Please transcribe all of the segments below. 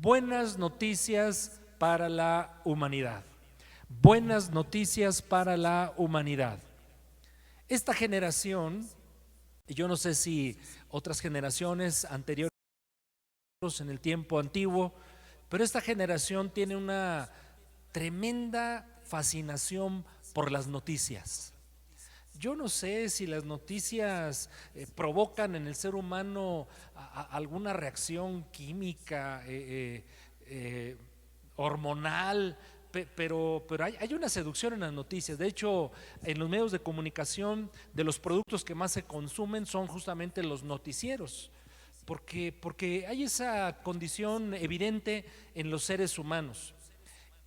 buenas noticias para la humanidad. Buenas noticias para la humanidad. Esta generación, y yo no sé si otras generaciones anteriores en el tiempo antiguo, pero esta generación tiene una tremenda fascinación por las noticias. Yo no sé si las noticias provocan en el ser humano alguna reacción química, hormonal, pero hay una seducción en las noticias. De hecho, en los medios de comunicación, de los productos que más se consumen son justamente los noticieros, porque hay esa condición evidente en los seres humanos.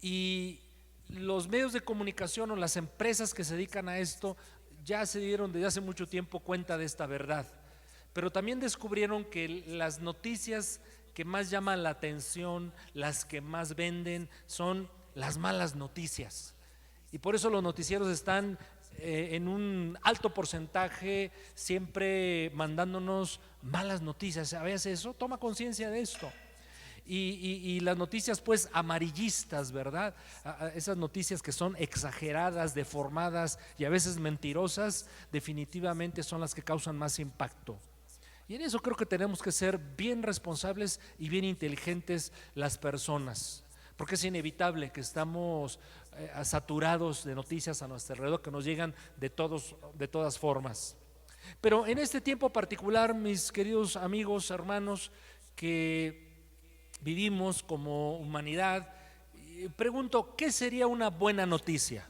Y los medios de comunicación o las empresas que se dedican a esto ya se dieron desde hace mucho tiempo cuenta de esta verdad, pero también descubrieron que las noticias que más llaman la atención, las que más venden, son las malas noticias. Y por eso los noticieros están en un alto porcentaje siempre mandándonos malas noticias. ¿Sabías eso? Toma conciencia de esto. Y las noticias pues amarillistas, ¿verdad? Esas noticias que son exageradas, deformadas y a veces mentirosas, definitivamente son las que causan más impacto. Y en eso creo que tenemos que ser bien responsables y bien inteligentes las personas, porque es inevitable que estamos saturados de noticias a nuestro alrededor que nos llegan de todas formas. Pero en este tiempo particular, mis queridos amigos, hermanos, que vivimos como humanidad, pregunto, ¿qué sería una buena noticia?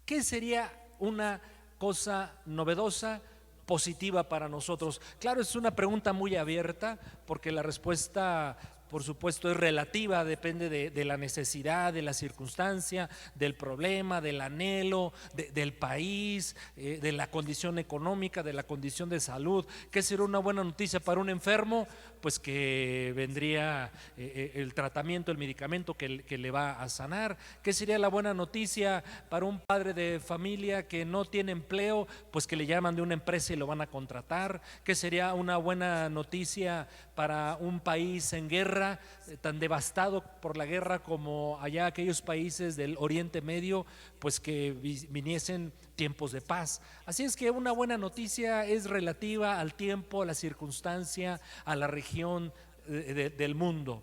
¿Qué sería una cosa novedosa, positiva para nosotros? Claro, es una pregunta muy abierta porque la respuesta, por supuesto, es relativa, depende de la necesidad, de la circunstancia, del problema, del anhelo, del país, de la condición económica, de la condición de salud. ¿Qué sería una buena noticia para un enfermo? Pues que vendría el tratamiento, el medicamento que le va a sanar. ¿Qué sería la buena noticia para un padre de familia que no tiene empleo? Pues que le llaman de una empresa y lo van a contratar. ¿Qué sería una buena noticia para un país en guerra, tan devastado por la guerra como allá aquellos países del Oriente Medio? Pues que viniesen tiempos de paz. Así es que una buena noticia es relativa al tiempo, a la circunstancia, a la región del mundo.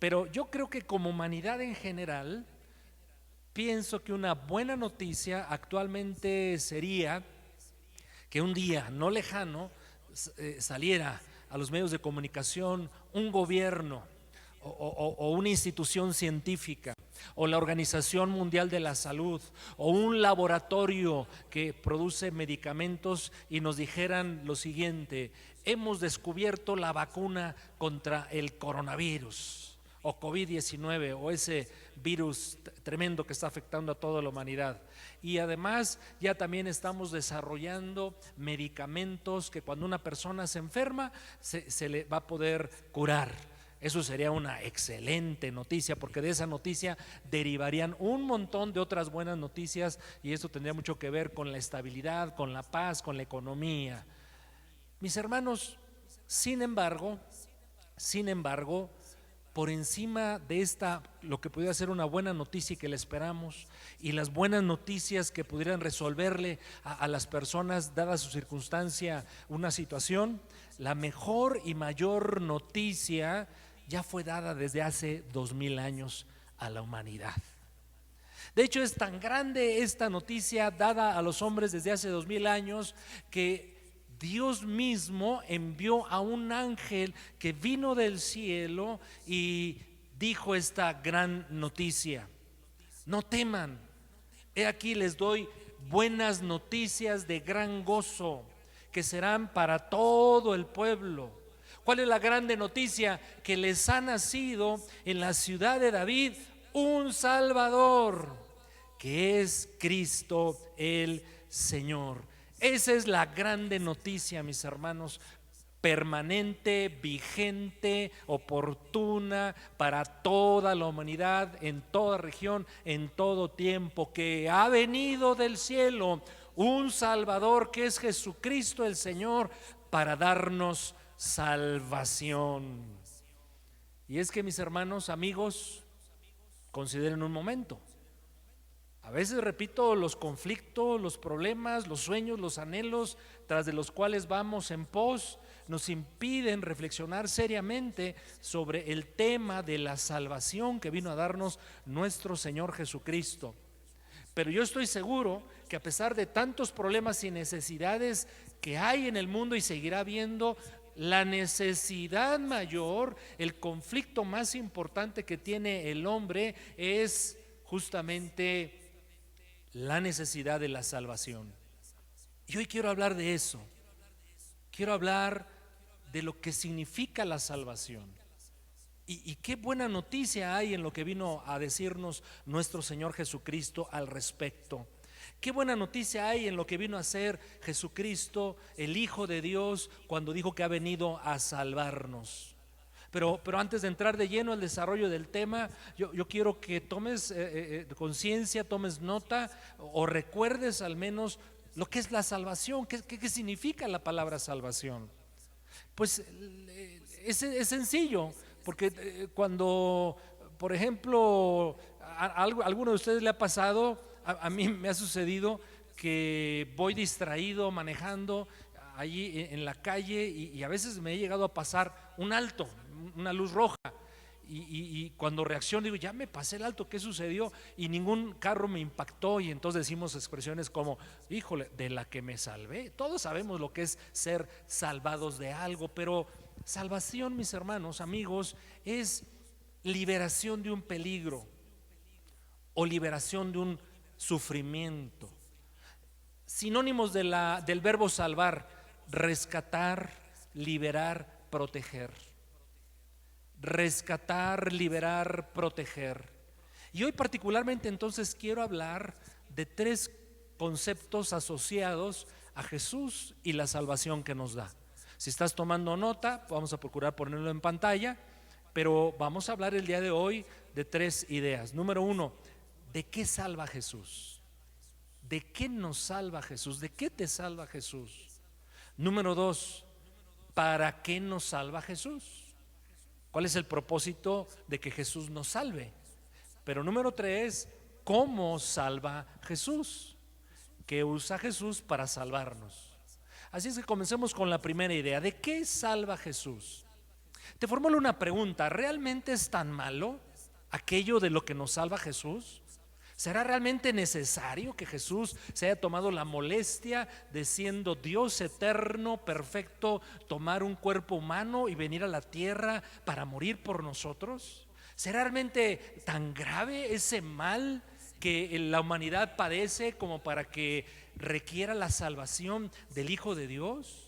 Pero yo creo que como humanidad en general, pienso que una buena noticia actualmente sería que un día no lejano saliera a los medios de comunicación un gobierno o una institución científica o la Organización Mundial de la Salud o un laboratorio que produce medicamentos y nos dijeran lo siguiente: hemos descubierto la vacuna contra el coronavirus o COVID-19 o ese virus tremendo que está afectando a toda la humanidad. Y además ya también estamos desarrollando medicamentos que cuando una persona se enferma se le va a poder curar. Eso sería una excelente noticia, porque de esa noticia derivarían un montón de otras buenas noticias y esto tendría mucho que ver con la estabilidad, con la paz, con la economía. Mis hermanos, sin embargo, por encima de esta, lo que pudiera ser una buena noticia y que le esperamos, y las buenas noticias que pudieran resolverle a las personas, dada su circunstancia, una situación, la mejor y mayor noticia ya fue dada desde hace 2000 años a la humanidad. De hecho, es tan grande esta noticia dada a los hombres desde hace 2000 años que Dios mismo envió a un ángel que vino del cielo y dijo esta gran noticia: no teman, he aquí les doy buenas noticias de gran gozo que serán para todo el pueblo. ¿Cuál es la grande noticia? Que les ha nacido en la ciudad de David un Salvador, que es Cristo el Señor. Esa es la grande noticia, mis hermanos, permanente, vigente, oportuna para toda la humanidad, en toda región, en todo tiempo, que ha venido del cielo un Salvador que es Jesucristo el Señor para darnos salvación. Y es que, mis hermanos, amigos, consideren un momento. A veces, repito, los conflictos, los problemas, los sueños, los anhelos tras de los cuales vamos en pos nos impiden reflexionar seriamente sobre el tema de la salvación que vino a darnos nuestro Señor Jesucristo. Pero yo estoy seguro que a pesar de tantos problemas y necesidades que hay en el mundo y seguirá habiendo, la necesidad mayor, el conflicto más importante que tiene el hombre es justamente la necesidad de la salvación. Y hoy quiero hablar de eso. Quiero hablar de lo que significa la salvación. Y qué buena noticia hay en lo que vino a decirnos nuestro Señor Jesucristo al respecto. Qué buena noticia hay en lo que vino a hacer Jesucristo, el Hijo de Dios, cuando dijo que ha venido a salvarnos. Pero antes de entrar de lleno al desarrollo del tema, yo quiero que tomes conciencia, tomes nota o recuerdes al menos lo que es la salvación. ¿Qué significa la palabra salvación? Pues es sencillo, porque cuando, por ejemplo, a alguno de ustedes le ha pasado, a mí me ha sucedido que voy distraído manejando allí en la calle y a veces me he llegado a pasar un alto, una luz roja, y cuando reacciono digo, ya me pasé el alto, ¿qué sucedió? Y ningún carro me impactó, y entonces decimos expresiones como, híjole, de la que me salvé. Todos sabemos lo que es ser salvados de algo, pero salvación, mis hermanos, amigos, es liberación de un peligro o liberación de un sufrimiento. Sinónimos del verbo salvar: rescatar, liberar, proteger. Rescatar, liberar, proteger. Y hoy particularmente entonces quiero hablar de tres conceptos asociados a Jesús y la salvación que nos da. Si estás tomando nota, vamos a procurar ponerlo en pantalla, pero vamos a hablar el día de hoy de tres ideas. Número uno, ¿de qué salva Jesús? ¿De qué nos salva Jesús? ¿De qué te salva Jesús? Número dos, ¿para qué nos salva Jesús? ¿Cuál es el propósito de que Jesús nos salve? Pero número tres, ¿cómo salva Jesús? ¿Qué usa Jesús para salvarnos? Así es que comencemos con la primera idea. ¿De qué salva Jesús? Te formulo una pregunta: ¿realmente es tan malo aquello de lo que nos salva Jesús? ¿Será realmente necesario que Jesús se haya tomado la molestia de, siendo Dios eterno, perfecto, tomar un cuerpo humano y venir a la tierra para morir por nosotros? ¿Será realmente tan grave ese mal que la humanidad padece como para que requiera la salvación del Hijo de Dios?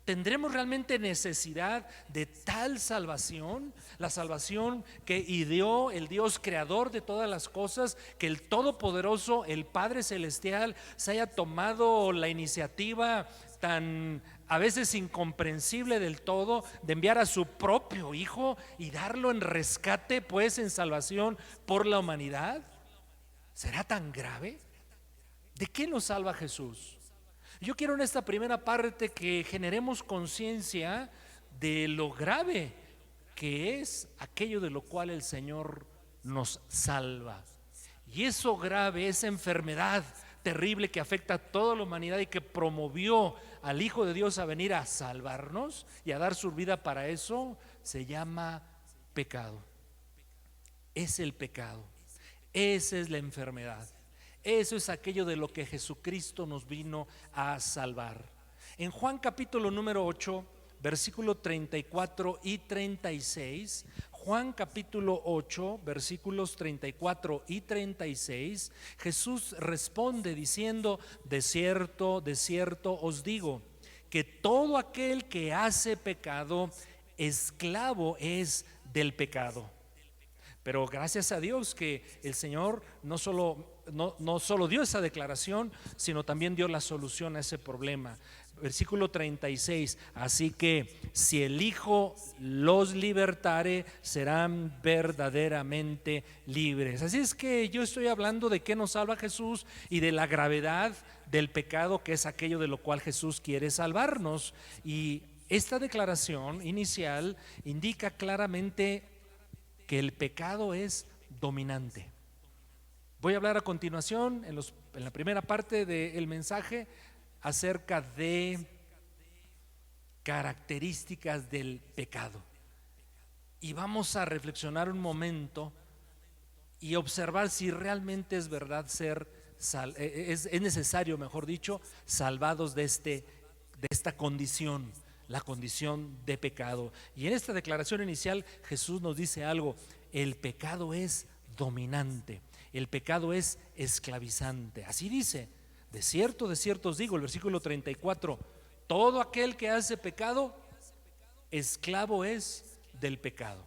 ¿Tendremos realmente necesidad de tal salvación? La salvación que ideó el Dios creador de todas las cosas, que el Todopoderoso, el Padre Celestial, se haya tomado la iniciativa tan a veces incomprensible del todo de enviar a su propio Hijo y darlo en rescate, pues en salvación por la humanidad. ¿Será tan grave? ¿De qué nos salva Jesús? Yo quiero en esta primera parte que generemos conciencia de lo grave que es aquello de lo cual el Señor nos salva. Y eso grave, esa enfermedad terrible que afecta a toda la humanidad y que promovió al Hijo de Dios a venir a salvarnos y a dar su vida para eso, se llama pecado. Es el pecado. Esa es la enfermedad. Eso es aquello de lo que Jesucristo nos vino a salvar. En Juan capítulo número 8, versículo 34 y 36, Juan capítulo 8, versículos 34 y 36, Jesús responde diciendo: de cierto os digo, que todo aquel que hace pecado, esclavo es del pecado. Pero gracias a Dios que el Señor no solo dio esa declaración, sino también dio la solución a ese problema. Versículo 36, así que si el Hijo los libertare, serán verdaderamente libres. Así es que yo estoy hablando de qué nos salva Jesús y de la gravedad del pecado, que es aquello de lo cual Jesús quiere salvarnos. Y esta declaración inicial indica claramente que el pecado es dominante. Voy a hablar a continuación, en la primera parte del mensaje, acerca de características del pecado. Y vamos a reflexionar un momento y observar si realmente es verdad es necesario, mejor dicho, salvados de esta condición, la condición de pecado. Y en esta declaración inicial Jesús nos dice algo: el pecado es dominante, el pecado es esclavizante. Así dice: de cierto os digo, el versículo 34, todo aquel que hace pecado, esclavo es del pecado.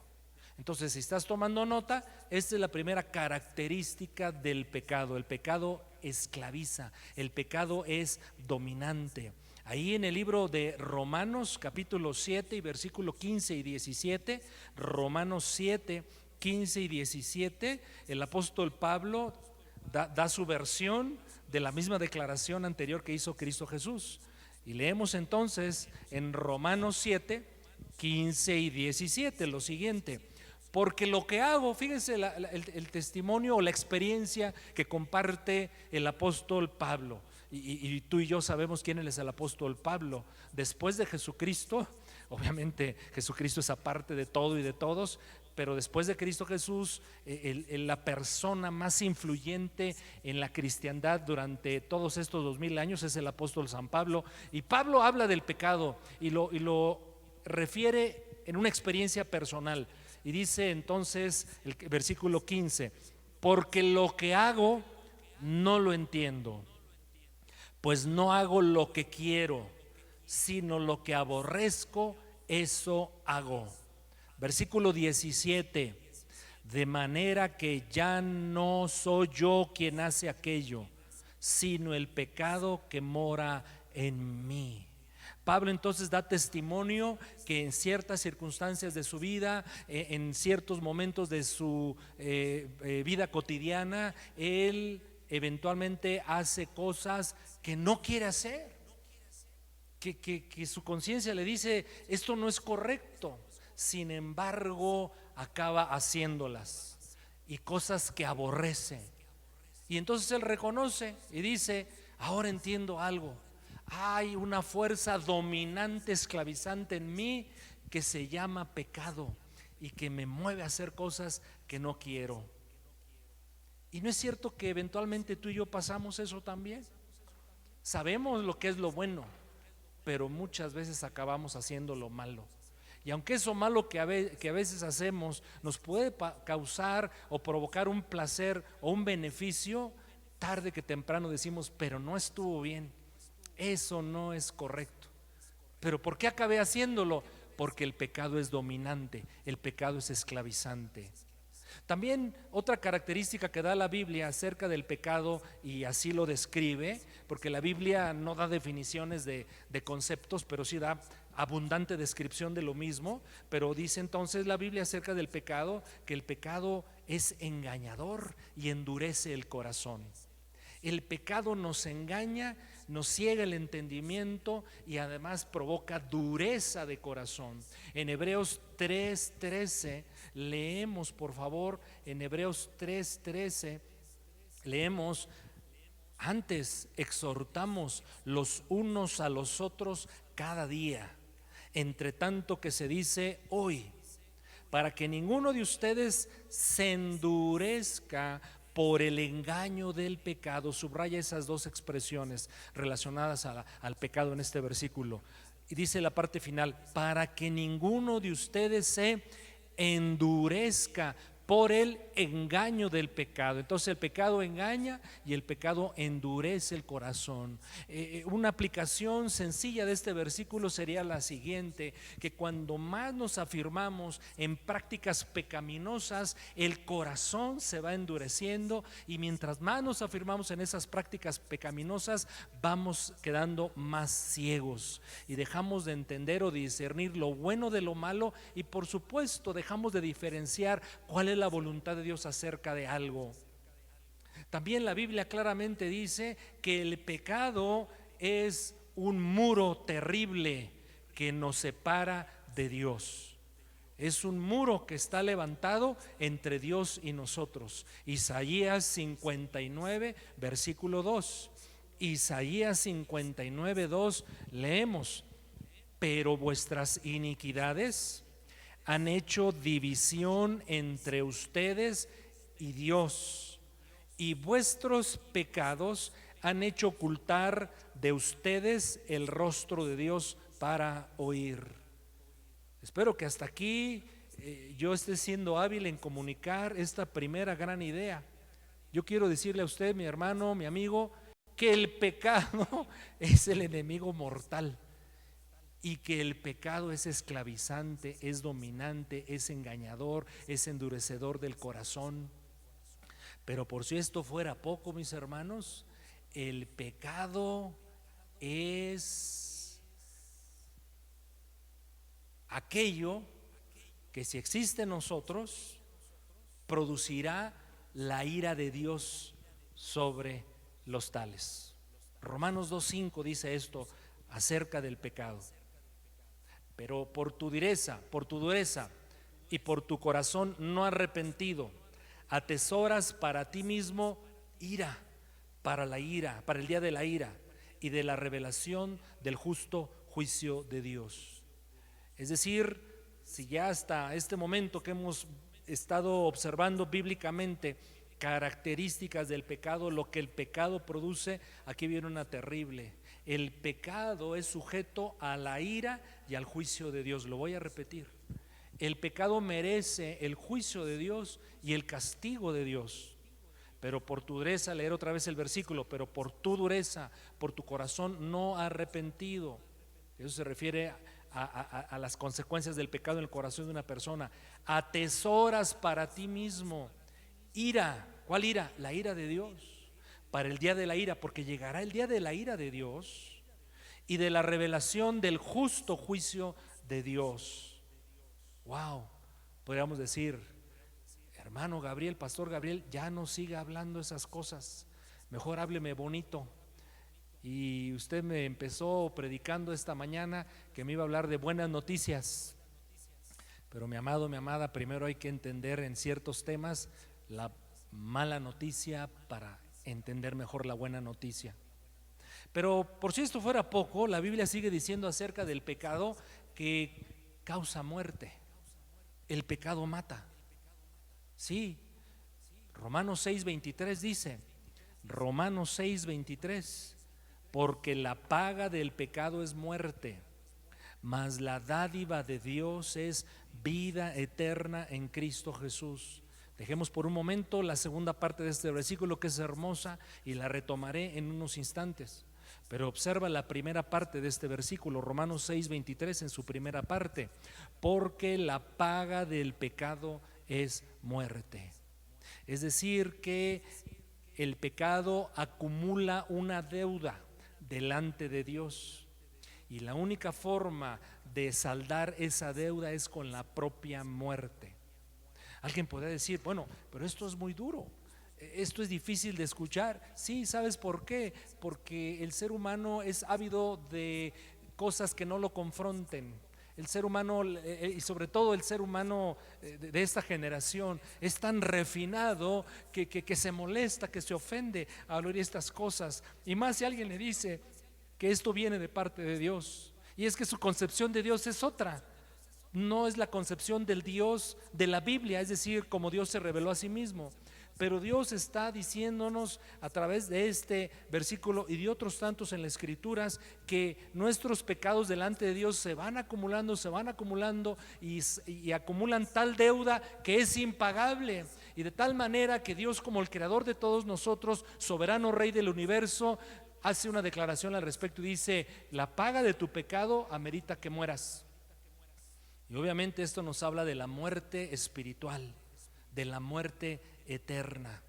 Entonces, si estás tomando nota, esta es la primera característica del pecado. El pecado esclaviza, el pecado es dominante. Ahí en el libro de Romanos capítulo 7 y versículo 15 y 17, Romanos 7, 15 y 17, el apóstol Pablo da su versión de la misma declaración anterior que hizo Cristo Jesús. Y leemos entonces en Romanos 7, 15 y 17 lo siguiente: porque lo que hago, fíjense el testimonio o la experiencia que comparte el apóstol Pablo, y tú y yo sabemos quién es el apóstol Pablo. Después de Jesucristo, obviamente Jesucristo es aparte de todo y de todos, pero después de Cristo Jesús, la persona más influyente en la cristiandad durante todos estos 2000 años es el apóstol San Pablo. Y Pablo habla del pecado y lo refiere en una experiencia personal. Y dice entonces el versículo 15: porque lo que hago no lo entiendo, pues no hago lo que quiero, sino lo que aborrezco, eso hago. Versículo 17: de manera que ya no soy yo quien hace aquello, sino el pecado que mora en mí. Pablo entonces da testimonio que en ciertas circunstancias de su vida, en ciertos momentos de su vida cotidiana, él eventualmente hace cosas que no quiere hacer, que su conciencia le dice esto no es correcto. Sin embargo, acaba haciéndolas, y cosas que aborrece. Y entonces él reconoce y dice: ahora entiendo algo. Hay una fuerza dominante, esclavizante en mí, que se llama pecado y que me mueve a hacer cosas que no quiero. Y no es cierto que eventualmente tú y yo pasamos eso también. Sabemos lo que es lo bueno, pero muchas veces acabamos haciendo lo malo. Y aunque eso malo que a veces hacemos nos puede causar o provocar un placer o un beneficio, tarde que temprano decimos: pero no estuvo bien, eso no es correcto. ¿Pero por qué acabé haciéndolo? Porque el pecado es dominante, el pecado es esclavizante. También otra característica que da la Biblia acerca del pecado, y así lo describe, porque la Biblia no da definiciones de conceptos, pero sí da abundante descripción de lo mismo. Pero dice entonces la Biblia acerca del pecado que el pecado es engañador y endurece el corazón. El pecado nos engaña, nos ciega el entendimiento y además provoca dureza de corazón. En Hebreos 3:13 leemos, por favor, en Hebreos 3:13 leemos: antes exhortamos los unos a los otros cada día, entre tanto que se dice hoy, para que ninguno de ustedes se endurezca por el engaño del pecado. Subraya esas dos expresiones relacionadas al pecado en este versículo. Y dice la parte final: para que ninguno de ustedes se endurezca por el engaño del pecado. Entonces el pecado engaña y el pecado endurece el corazón. Una aplicación sencilla de este versículo sería la siguiente: que cuando más nos afirmamos en prácticas pecaminosas, el corazón se va endureciendo, y mientras más nos afirmamos en esas prácticas pecaminosas, vamos quedando más ciegos y dejamos de entender o discernir lo bueno de lo malo, y por supuesto dejamos de diferenciar cuál es la voluntad de Dios acerca de algo. También la Biblia claramente dice que el pecado es un muro terrible que nos separa de Dios. Es un muro que está levantado entre Dios y nosotros. Isaías 59, versículo 2. Isaías 59, 2, leemos: pero vuestras iniquidades han hecho división entre ustedes y Dios, y vuestros pecados han hecho ocultar de ustedes el rostro de Dios para oír. Espero que hasta aquí yo esté siendo hábil en comunicar esta primera gran idea. Yo quiero decirle a usted, mi hermano, mi amigo, que el pecado es el enemigo mortal, y que el pecado es esclavizante, es dominante, es engañador, es endurecedor del corazón. Pero por si esto fuera poco, mis hermanos, el pecado es aquello que, si existe en nosotros, producirá la ira de Dios sobre los tales. Romanos 2:5 dice esto acerca del pecado: pero por tu dureza y por tu corazón no arrepentido, atesoras para ti mismo ira, para el día de la ira y de la revelación del justo juicio de Dios. Es decir, si ya hasta este momento que hemos estado observando bíblicamente características del pecado, lo que el pecado produce, aquí viene una terrible: el pecado es sujeto a la ira y al juicio de Dios. Lo voy a repetir: el pecado merece el juicio de Dios y el castigo de Dios. Pero por tu dureza, leer otra vez el versículo, pero por tu dureza, por tu corazón no arrepentido. Eso se refiere a las consecuencias del pecado en el corazón de una persona. Atesoras para ti mismo ira. ¿Cuál ira? La ira de Dios, para el día de la ira, porque llegará el día de la ira de Dios y de la revelación del justo juicio de Dios. Wow, podríamos decir: hermano Gabriel, pastor Gabriel, ya no siga hablando esas cosas, mejor hábleme bonito. Y usted me empezó predicando esta mañana que me iba a hablar de buenas noticias. Pero mi amado, mi amada, primero hay que entender en ciertos temas la mala noticia para entender mejor la buena noticia. Pero por si esto fuera poco, la Biblia sigue diciendo acerca del pecado que causa muerte. El pecado mata. Sí, Romanos 6:23 dice, Romanos 6:23, porque la paga del pecado es muerte, mas la dádiva de Dios es vida eterna en Cristo Jesús. Dejemos por un momento la segunda parte de este versículo, que es hermosa, y la retomaré en unos instantes. Pero observa la primera parte de este versículo, Romanos 6:23, en su primera parte: porque la paga del pecado es muerte. Es decir, que el pecado acumula una deuda delante de Dios, y la única forma de saldar esa deuda es con la propia muerte. Alguien podría decir: bueno, pero esto es muy duro, esto es difícil de escuchar. Sí, ¿sabes por qué? Porque el ser humano es ávido de cosas que no lo confronten. El ser humano, y sobre todo el ser humano de esta generación, es tan refinado que se molesta, que se ofende al oír estas cosas. Y más si alguien le dice que esto viene de parte de Dios. Y es que su concepción de Dios es otra. No es la concepción del Dios de la Biblia, es decir, como Dios se reveló a sí mismo. Pero Dios está diciéndonos a través de este versículo y de otros tantos en las Escrituras que nuestros pecados delante de Dios se van acumulando y acumulan tal deuda que es impagable. Y de tal manera que Dios, como el creador de todos nosotros, soberano Rey del universo, hace una declaración al respecto y dice: la paga de tu pecado amerita que mueras. Y obviamente esto nos habla de la muerte espiritual, de la muerte eterna.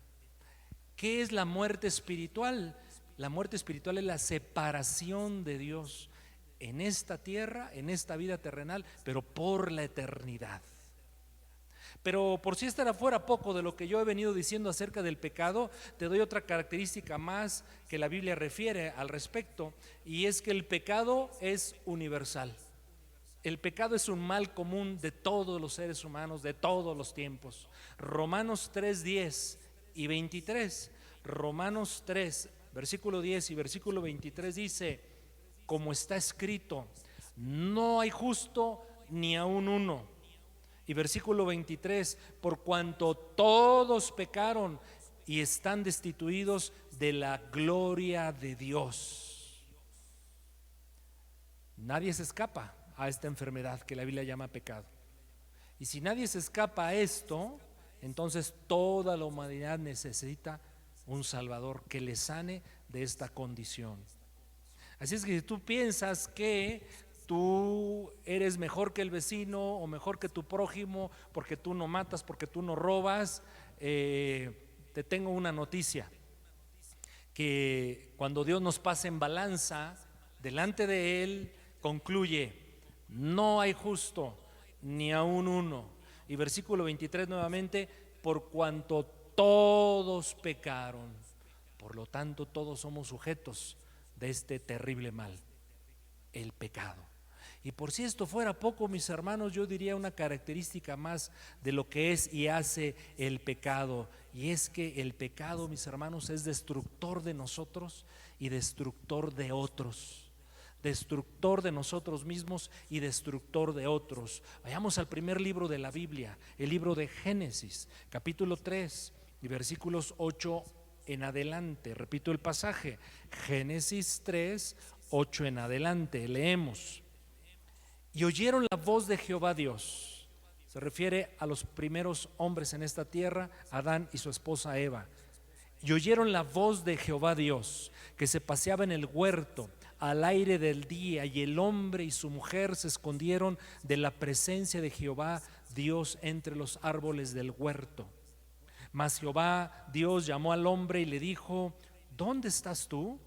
¿Qué es la muerte espiritual? La muerte espiritual es la separación de Dios en esta tierra, en esta vida terrenal, pero por la eternidad. Pero por si esta fuera poco de lo que yo he venido diciendo acerca del pecado, te doy otra característica más que la Biblia refiere al respecto, y es que el pecado es universal. El pecado es un mal común de todos los seres humanos, de todos los tiempos. Romanos 3, 10 y 23. Romanos 3, versículo 10 y versículo 23 dice: como está escrito, no hay justo ni aun uno. Y versículo 23, por cuanto todos pecaron y están destituidos de la gloria de Dios. Nadie se escapa a esta enfermedad que la Biblia llama pecado. Y si nadie se escapa a esto, entonces toda la humanidad necesita un Salvador que le sane de esta condición. Así es que si tú piensas que tú eres mejor que el vecino o mejor que tu prójimo porque tú no matas, porque tú no robas, te tengo una noticia: que cuando Dios nos pasa en balanza delante de Él, concluye: no hay justo ni aun uno. Y versículo 23 nuevamente: por cuanto todos pecaron, por lo tanto todos somos sujetos de este terrible mal, el pecado. Y por si esto fuera poco, mis hermanos, yo diría una característica más de lo que es y hace el pecado, y es que el pecado, mis hermanos, es destructor de nosotros y destructor de otros. Destructor de nosotros mismos y destructor de otros. Vayamos al primer libro de la Biblia, el libro de Génesis, capítulo 3 y versículos 8 en adelante. Repito el pasaje: Génesis 3, 8 en adelante. Leemos: y oyeron la voz de Jehová Dios. Se refiere a los primeros hombres en esta tierra, Adán y su esposa Eva. Y oyeron la voz de Jehová Dios, que se paseaba en el huerto al aire del día, y el hombre y su mujer se escondieron de la presencia de Jehová Dios entre los árboles del huerto. Mas Jehová Dios llamó al hombre y le dijo: ¿dónde estás tú?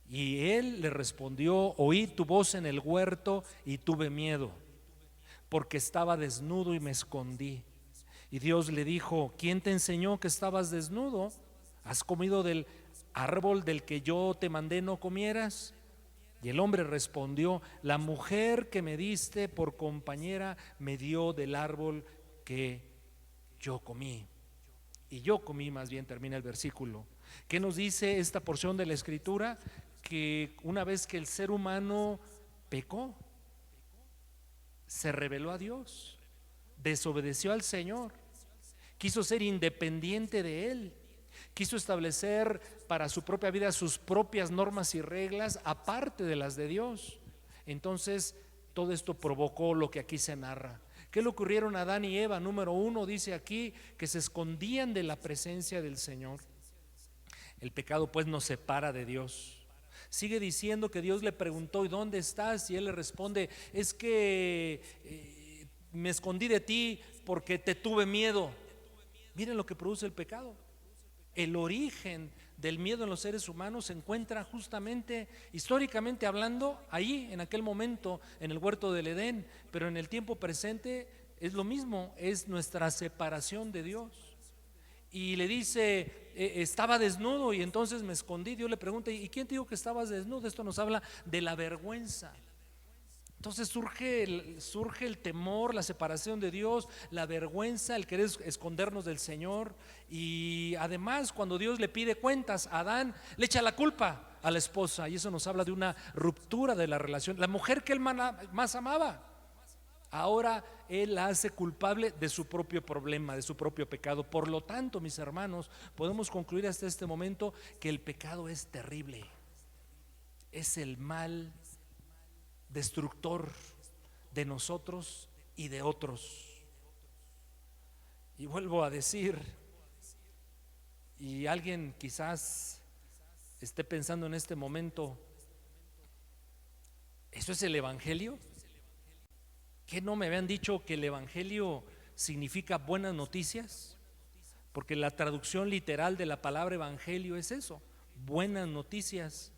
Y él le respondió: oí tu voz en el huerto y tuve miedo, porque estaba desnudo y me escondí. Y Dios le dijo: ¿quién te enseñó que estabas desnudo? ¿Has comido del árbol del que yo te mandé no comieras? Y el hombre respondió: la mujer que me diste por compañera me dio del árbol que yo comí. Y yo comí, más bien termina el versículo. ¿Qué nos dice esta porción de la Escritura? Que una vez que el ser humano pecó, se rebeló a Dios, desobedeció al Señor, quiso ser independiente de Él, quiso establecer para su propia vida sus propias normas y reglas aparte de las de Dios. Entonces todo esto provocó lo que aquí se narra. ¿Qué le ocurrieron a Adán y Eva? Número 1, dice aquí que se escondían de la presencia del Señor. El pecado pues nos separa de Dios. Sigue diciendo que Dios le preguntó: ¿y dónde estás? Y él le responde: es que me escondí de ti porque te tuve miedo. Miren lo que produce el pecado. El origen del miedo en los seres humanos se encuentra justamente, históricamente hablando, ahí en aquel momento en el huerto del Edén, pero en el tiempo presente es lo mismo, es nuestra separación de Dios. Y le dice: estaba desnudo y entonces me escondí. Dios le pregunta: ¿y quién te dijo que estabas desnudo? Esto nos habla de la vergüenza. Entonces surge el temor, la separación de Dios, la vergüenza, el querer escondernos del Señor. Y además, cuando Dios le pide cuentas a Adán, le echa la culpa a la esposa, y eso nos habla de una ruptura de la relación. La mujer que él más amaba, ahora él la hace culpable de su propio problema, de su propio pecado. Por lo tanto, mis hermanos, podemos concluir hasta este momento que el pecado es terrible, es el mal destructor de nosotros y de otros. Y vuelvo a decir, y alguien quizás esté pensando en este momento: ¿eso es el Evangelio? ¿Qué no me habían dicho que el Evangelio significa buenas noticias? Porque la traducción literal de la palabra Evangelio es eso, buenas noticias.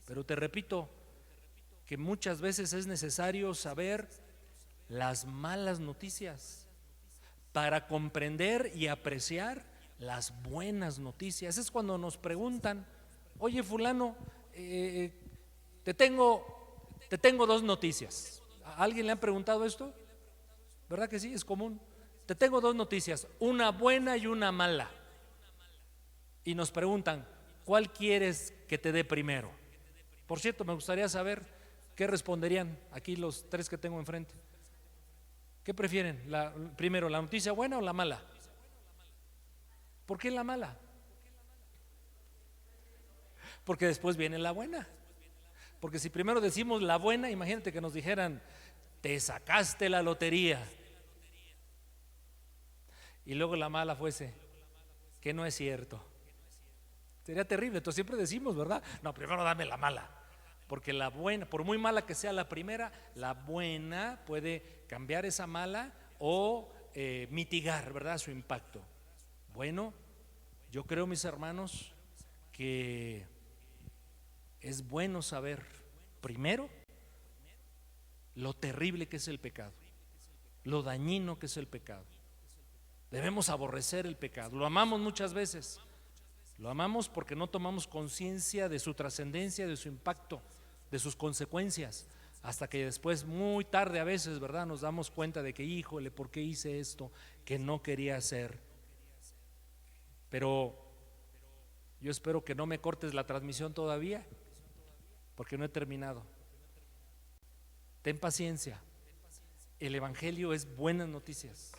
Pero te repito que muchas veces es necesario saber las malas noticias para comprender y apreciar las buenas noticias. Es cuando nos preguntan: oye fulano, te tengo dos noticias. ¿A alguien le han preguntado esto? ¿Verdad que sí? Es común. Te tengo dos noticias, una buena y una mala. Y nos preguntan, ¿cuál quieres que te dé primero? Por cierto, me gustaría saber qué responderían aquí los tres que tengo enfrente. ¿Qué prefieren? Primero, ¿la noticia buena o la mala? ¿Por qué la mala? Porque después viene la buena. Porque si primero decimos la buena, imagínate que nos dijeran, te sacaste la lotería. Y luego la mala fuese, que no es cierto. Sería terrible. Entonces siempre decimos, ¿verdad? No, primero dame la mala. Porque la buena, por muy mala que sea la primera, la buena puede cambiar esa mala o mitigar, ¿verdad?, su impacto. Bueno, yo creo, mis hermanos, que es bueno saber primero lo terrible que es el pecado, lo dañino que es el pecado. Debemos aborrecer el pecado. Lo amamos muchas veces. Lo amamos porque no tomamos conciencia de su trascendencia, de su impacto, de sus consecuencias, hasta que después, muy tarde a veces, ¿verdad?, nos damos cuenta de que, híjole, ¿por qué hice esto que no quería hacer? Pero yo espero que no me cortes la transmisión todavía, porque no he terminado. Ten paciencia. El Evangelio es buenas noticias.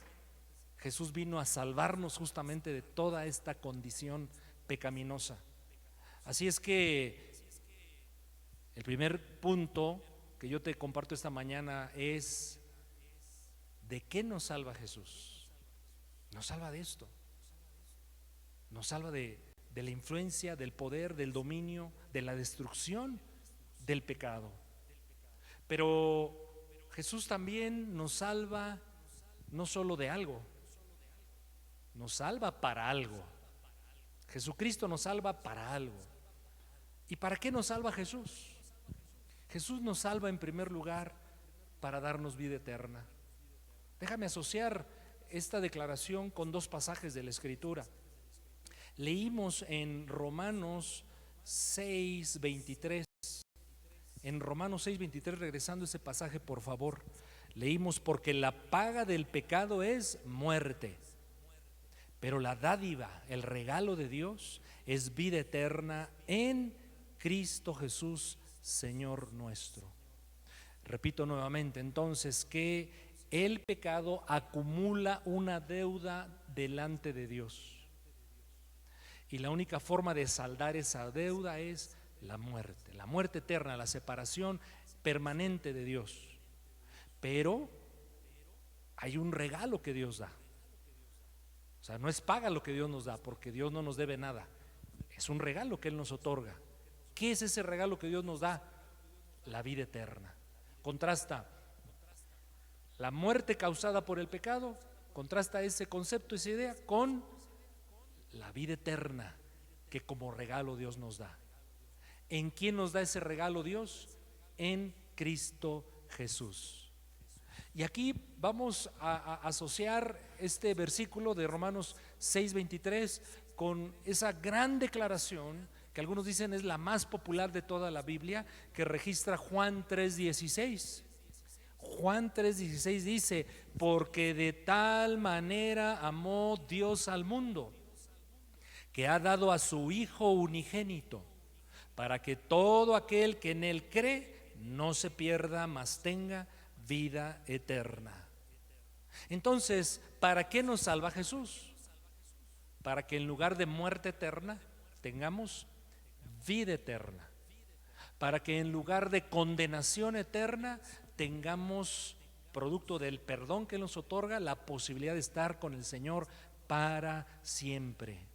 Jesús vino a salvarnos justamente de toda esta condición pecaminosa. Así es que el primer punto que yo te comparto esta mañana es: ¿de qué nos salva Jesús? Nos salva de esto. Nos salva de la influencia, del poder, del dominio, de la destrucción del pecado. Pero Jesús también nos salva no solo de algo, nos salva para algo. Jesucristo nos salva para algo. ¿Y para qué nos salva Jesús? Jesús nos salva en primer lugar para darnos vida eterna. Déjame asociar esta declaración con dos pasajes de la Escritura. Leímos en Romanos 6:23. En Romanos 6:23, regresando a ese pasaje, por favor, leímos: porque la paga del pecado es muerte, pero la dádiva, el regalo de Dios, es vida eterna en Cristo Jesús, Señor nuestro. Repito nuevamente, entonces, que el pecado acumula una deuda delante de Dios. Y la única forma de saldar esa deuda es la muerte eterna, la separación permanente de Dios. Pero hay un regalo que Dios da. O sea, no es paga lo que Dios nos da, porque Dios no nos debe nada. Es un regalo que Él nos otorga. ¿Qué es ese regalo que Dios nos da? La vida eterna. Contrasta la muerte causada por el pecado, contrasta ese concepto, esa idea, con la vida eterna que como regalo Dios nos da. ¿En quién nos da ese regalo Dios? En Cristo Jesús. Y aquí vamos a asociar este versículo de Romanos 6:23 con esa gran declaración que algunos dicen es la más popular de toda la Biblia, que registra Juan 3:16. Juan 3:16 dice: porque de tal manera amó Dios al mundo, que ha dado a su Hijo unigénito, para que todo aquel que en Él cree no se pierda, mas tenga vida eterna. Entonces, ¿para qué nos salva Jesús? Para que en lugar de muerte eterna tengamos vida eterna. Para que en lugar de condenación eterna tengamos, producto del perdón que nos otorga, la posibilidad de estar con el Señor para siempre.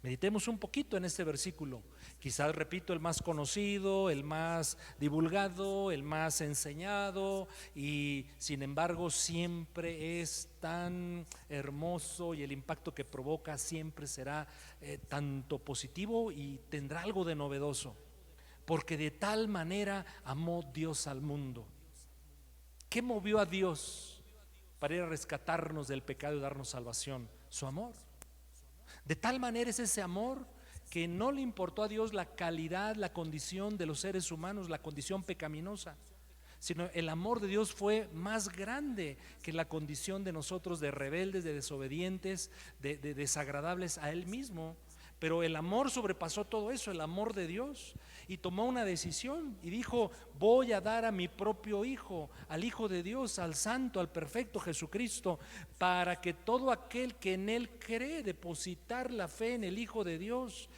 Meditemos un poquito en este versículo. Quizás, repito, el más conocido, el más divulgado, el más enseñado, y sin embargo siempre es tan hermoso, y el impacto que provoca siempre será tanto positivo y tendrá algo de novedoso. Porque de tal manera amó Dios al mundo. ¿Qué movió a Dios para ir a rescatarnos del pecado y darnos salvación? Su amor. De tal manera es ese amor que no le importó a Dios la calidad, la condición de los seres humanos, la condición pecaminosa, sino el amor de Dios fue más grande que la condición de nosotros de rebeldes, de desobedientes, de desagradables a Él mismo. Pero el amor sobrepasó todo eso, el amor de Dios, y tomó una decisión y dijo: voy a dar a mi propio Hijo, al Hijo de Dios, al Santo, al perfecto Jesucristo, para que todo aquel que en Él cree, depositar la fe en el Hijo de Dios,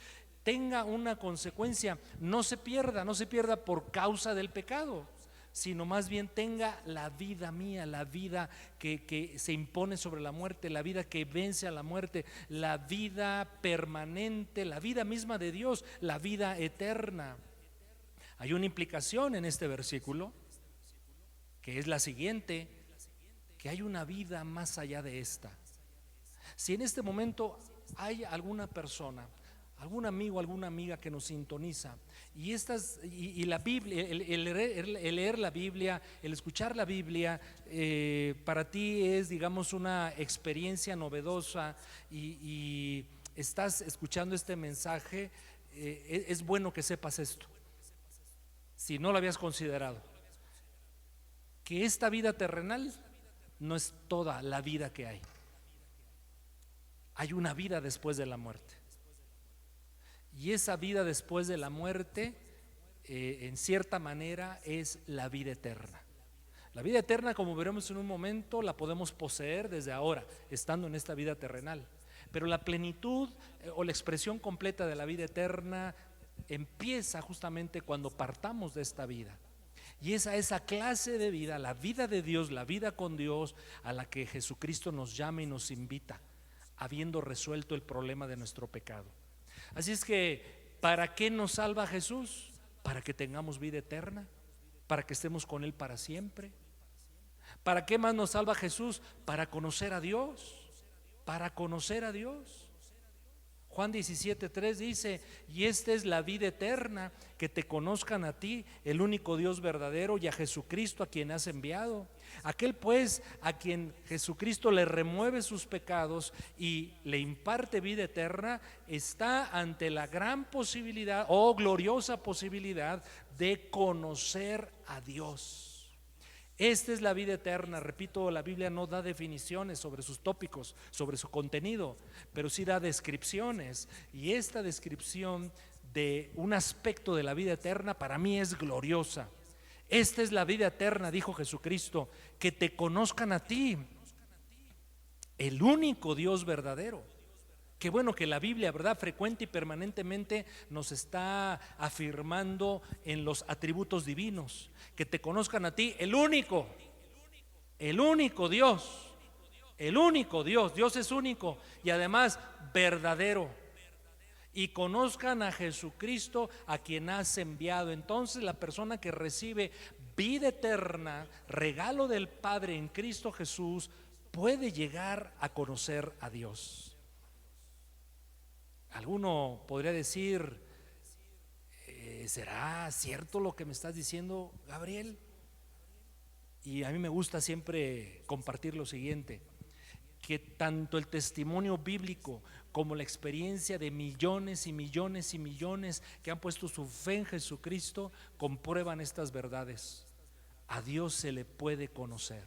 tenga una consecuencia, no se pierda por causa del pecado, sino más bien tenga la vida mía, la vida que se impone sobre la muerte, la vida que vence a la muerte, la vida permanente, la vida misma de Dios, la vida eterna. Hay una implicación en este versículo, que es la siguiente: que hay una vida más allá de esta. Si en este momento hay alguna persona, algún amigo, alguna amiga que nos sintoniza, y la Biblia, el leer la Biblia, el escuchar la Biblia, para ti es, digamos, una experiencia novedosa, y estás escuchando este mensaje, es bueno que sepas esto, si no lo habías considerado, que esta vida terrenal no es toda la vida que hay. Hay una vida después de la muerte. Y esa vida después de la muerte, en cierta manera, es la vida eterna. La vida eterna, como veremos en un momento, la podemos poseer desde ahora, estando en esta vida terrenal. Pero la plenitud o la expresión completa de la vida eterna empieza justamente cuando partamos de esta vida. Y esa clase de vida, la vida de Dios, la vida con Dios, a la que Jesucristo nos llama y nos invita, habiendo resuelto el problema de nuestro pecado. Así es que, ¿para qué nos salva Jesús? Para que tengamos vida eterna, para que estemos con Él para siempre. ¿Para qué más nos salva Jesús? Para conocer a Dios, para conocer a Dios. Juan 17:3 dice: y esta es la vida eterna, que te conozcan a ti, el único Dios verdadero, y a Jesucristo, a quien has enviado. Aquel pues a quien Jesucristo le remueve sus pecados y le imparte vida eterna, está ante la gran posibilidad, gloriosa posibilidad, de conocer a Dios. Esta es la vida eterna. Repito, la Biblia no da definiciones sobre sus tópicos, sobre su contenido, pero sí da descripciones, y esta descripción de un aspecto de la vida eterna para mí es gloriosa. Esta es la vida eterna, dijo Jesucristo, que te conozcan a ti, el único Dios verdadero. Qué bueno que la Biblia, ¿verdad?, frecuente y permanentemente nos está afirmando en los atributos divinos, que te conozcan a ti, el único Dios, el único Dios. Dios es único y además verdadero, y conozcan a Jesucristo, a quien has enviado. Entonces la persona que recibe vida eterna, regalo del Padre en Cristo Jesús, puede llegar a conocer a Dios. Alguno podría decir: ¿será cierto lo que me estás diciendo, Gabriel? Y a mí me gusta siempre compartir lo siguiente: que tanto el testimonio bíblico como la experiencia de millones y millones y millones que han puesto su fe en Jesucristo comprueban estas verdades. A Dios se le puede conocer.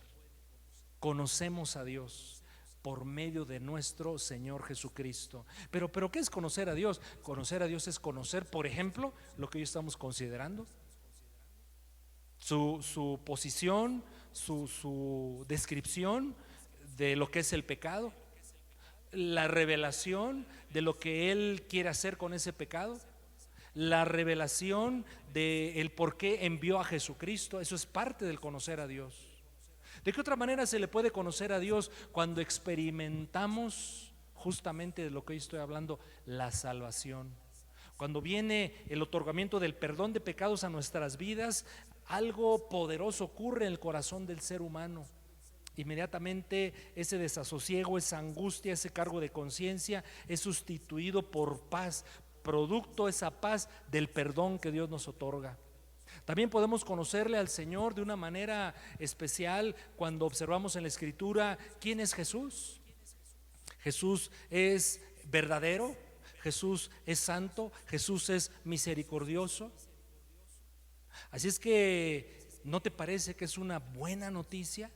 Conocemos a Dios por medio de nuestro Señor Jesucristo. Pero ¿qué es conocer a Dios? Conocer a Dios es conocer, por ejemplo, lo que hoy estamos considerando: su posición, su descripción de lo que es el pecado, la revelación de lo que Él quiere hacer con ese pecado, la revelación de el por qué envió a Jesucristo. Eso es parte del conocer a Dios. ¿De qué otra manera se le puede conocer a Dios? Cuando experimentamos justamente de lo que hoy estoy hablando, la salvación. Cuando viene el otorgamiento del perdón de pecados a nuestras vidas, algo poderoso ocurre en el corazón del ser humano. Inmediatamente ese desasosiego, esa angustia, ese cargo de conciencia es sustituido por paz, producto esa paz del perdón que Dios nos otorga. También podemos conocerle al Señor de una manera especial cuando observamos en la Escritura quién es Jesús. Jesús es verdadero, Jesús es santo, Jesús es misericordioso. Así es que ¿no te parece que es una buena noticia?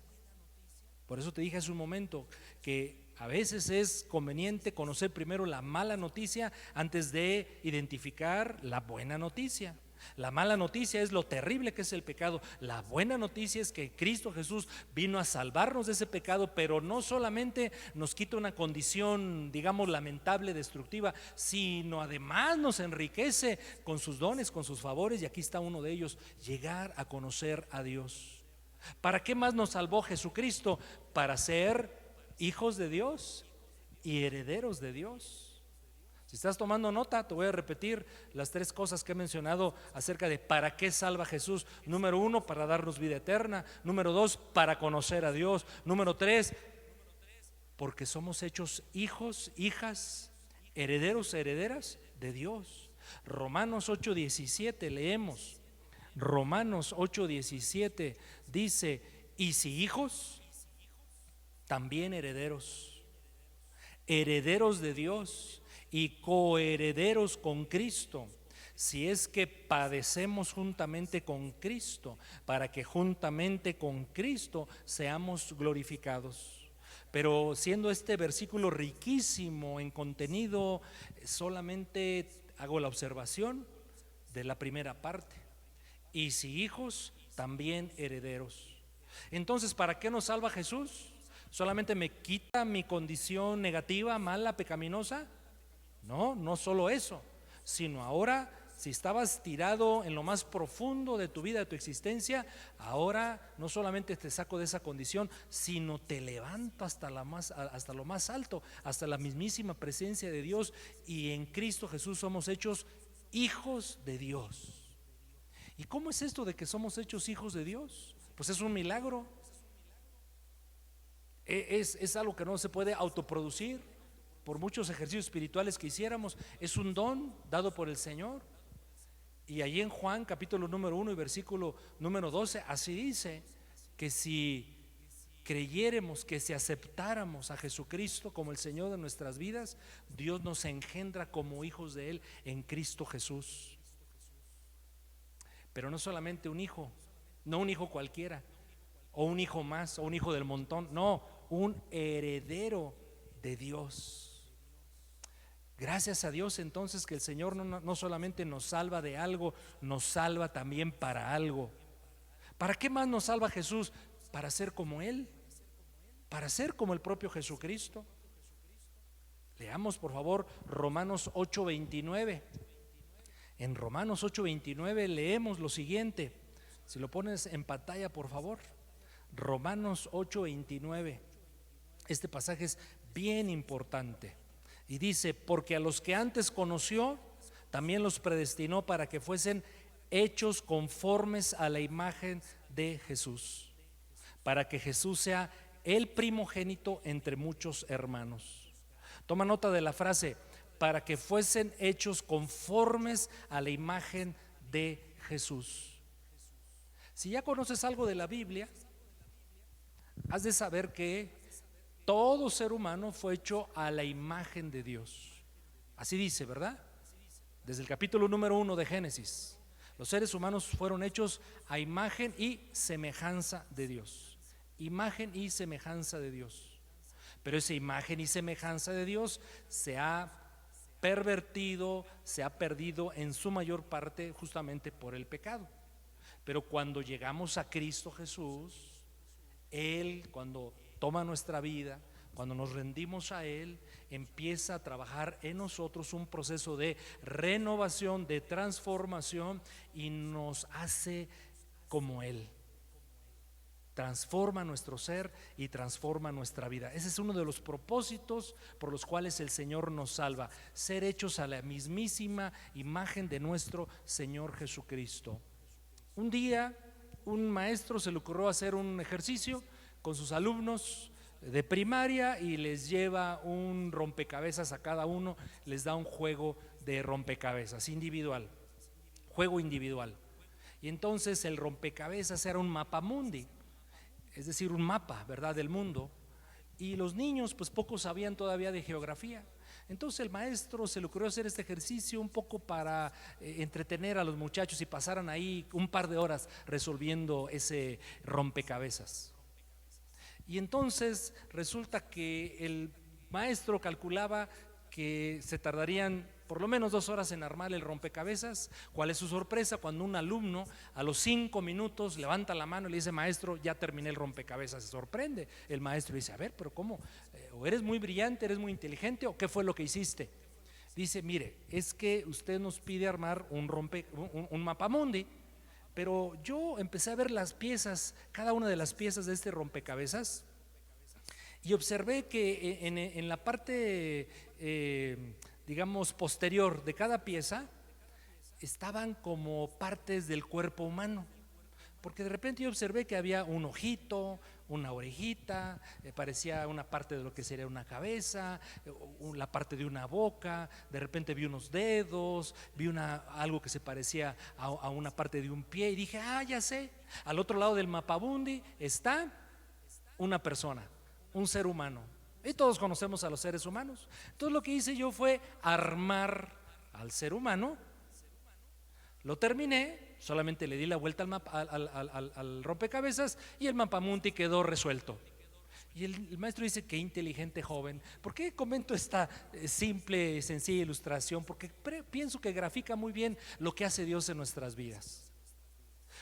Por eso te dije hace un momento que a veces es conveniente conocer primero la mala noticia antes de identificar la buena noticia. La mala noticia es lo terrible que es el pecado. La buena noticia es que Cristo Jesús vino a salvarnos de ese pecado, pero no solamente nos quita una condición, digamos, lamentable, destructiva, sino además nos enriquece con sus dones, con sus favores, y aquí está uno de ellos: llegar a conocer a Dios. ¿Para qué más nos salvó Jesucristo? Para ser hijos de Dios y herederos de Dios. Si estás tomando nota, te voy a repetir las tres cosas que he mencionado acerca de para qué salva Jesús. Número uno, para darnos vida eterna. Número dos, para conocer a Dios. Número tres, porque somos hechos hijos, hijas, herederos, herederas de Dios. Romanos 8:17 leemos. Romanos 8:17 dice: y si hijos, también herederos, herederos de Dios y coherederos con Cristo, si es que padecemos juntamente con Cristo, para que juntamente con Cristo seamos glorificados. Pero siendo este versículo riquísimo en contenido, solamente hago la observación de la primera parte: y si hijos, también herederos. Entonces, ¿para qué nos salva Jesús? ¿Solamente me quita mi condición negativa, mala, pecaminosa? No, no solo eso, sino ahora, si estabas tirado en lo más profundo de tu vida, de tu existencia, ahora no solamente te saco de esa condición, sino te levanto hasta lo más alto, hasta la mismísima presencia de Dios, y en Cristo Jesús somos hechos hijos de Dios. ¿Y cómo es esto de que somos hechos hijos de Dios? Pues es un milagro. Es algo que no se puede autoproducir por muchos ejercicios espirituales que hiciéramos. Es un don dado por el Señor. Y allí en Juan capítulo número 1 y versículo número 12, así dice que si creyéremos, que si aceptáramos a Jesucristo como el Señor de nuestras vidas, Dios nos engendra como hijos de Él en Cristo Jesús. Pero no solamente un hijo, no un hijo cualquiera, o un hijo más, o un hijo del montón, no, un heredero de Dios. Gracias a Dios entonces que el Señor no solamente nos salva de algo, nos salva también para algo. ¿Para qué más nos salva Jesús? Para ser como Él, para ser como el propio Jesucristo. Leamos por favor Romanos 8:29. En Romanos 8:29 leemos lo siguiente. Si lo pones en pantalla por favor. Romanos 8:29. Este pasaje es bien importante. Y dice: porque a los que antes conoció, también los predestinó para que fuesen hechos conformes a la imagen de Jesús, para que Jesús sea el primogénito entre muchos hermanos. Toma nota de la frase: para que fuesen hechos conformes a la imagen de Jesús. Si ya conoces algo de la Biblia, has de saber que todo ser humano fue hecho a la imagen de Dios. Así dice, ¿verdad? Desde el capítulo número 1 de Génesis, los seres humanos fueron hechos a imagen y semejanza de Dios. Imagen y semejanza de Dios. Pero esa imagen y semejanza de Dios se ha pervertido, se ha perdido en su mayor parte justamente por el pecado. Pero cuando llegamos a Cristo Jesús, Él, cuando toma nuestra vida, cuando nos rendimos a Él, empieza a trabajar en nosotros un proceso de renovación, de transformación, y nos hace como Él. Transforma nuestro ser y transforma nuestra vida. Ese es uno de los propósitos por los cuales el Señor nos salva: ser hechos a la mismísima imagen de nuestro Señor Jesucristo. Un día un maestro se le ocurrió hacer un ejercicio con sus alumnos de primaria y les lleva un rompecabezas a cada uno, les da un juego de rompecabezas individual, juego individual. Y entonces el rompecabezas era un mapamundi, es decir, un mapa, ¿verdad?, del mundo. Y los niños pues poco sabían todavía de geografía, Entonces el maestro se le ocurrió hacer este ejercicio un poco para entretener a los muchachos y pasaran ahí un par de horas resolviendo ese rompecabezas. Y entonces resulta que el maestro calculaba que se tardarían por lo menos 2 horas en armar el rompecabezas. ¿Cuál es su sorpresa? Cuando un alumno a los 5 minutos levanta la mano y le dice: maestro, ya terminé el rompecabezas. Se sorprende el maestro y dice: a ver, pero ¿cómo? ¿O eres muy brillante, eres muy inteligente, o qué fue lo que hiciste? Dice: mire, es que usted nos pide armar un mapamundi, pero yo empecé a ver las piezas, cada una de las piezas de este rompecabezas, y observé que en la parte, digamos, posterior de cada pieza estaban como partes del cuerpo humano. Porque de repente yo observé que había un ojito, una orejita, parecía una parte de lo que sería una cabeza, la parte de una boca, de repente vi unos dedos, vi algo que se parecía a una parte de un pie, y dije: ah, ya sé, al otro lado del mapamundi está una persona, un ser humano, y todos conocemos a los seres humanos. Entonces lo que hice yo fue armar al ser humano. Lo terminé, solamente le di la vuelta al rompecabezas y el mapamundi quedó resuelto. Y el maestro dice: qué inteligente joven. ¿Por qué comento esta simple, sencilla ilustración? Porque pienso que grafica muy bien lo que hace Dios en nuestras vidas.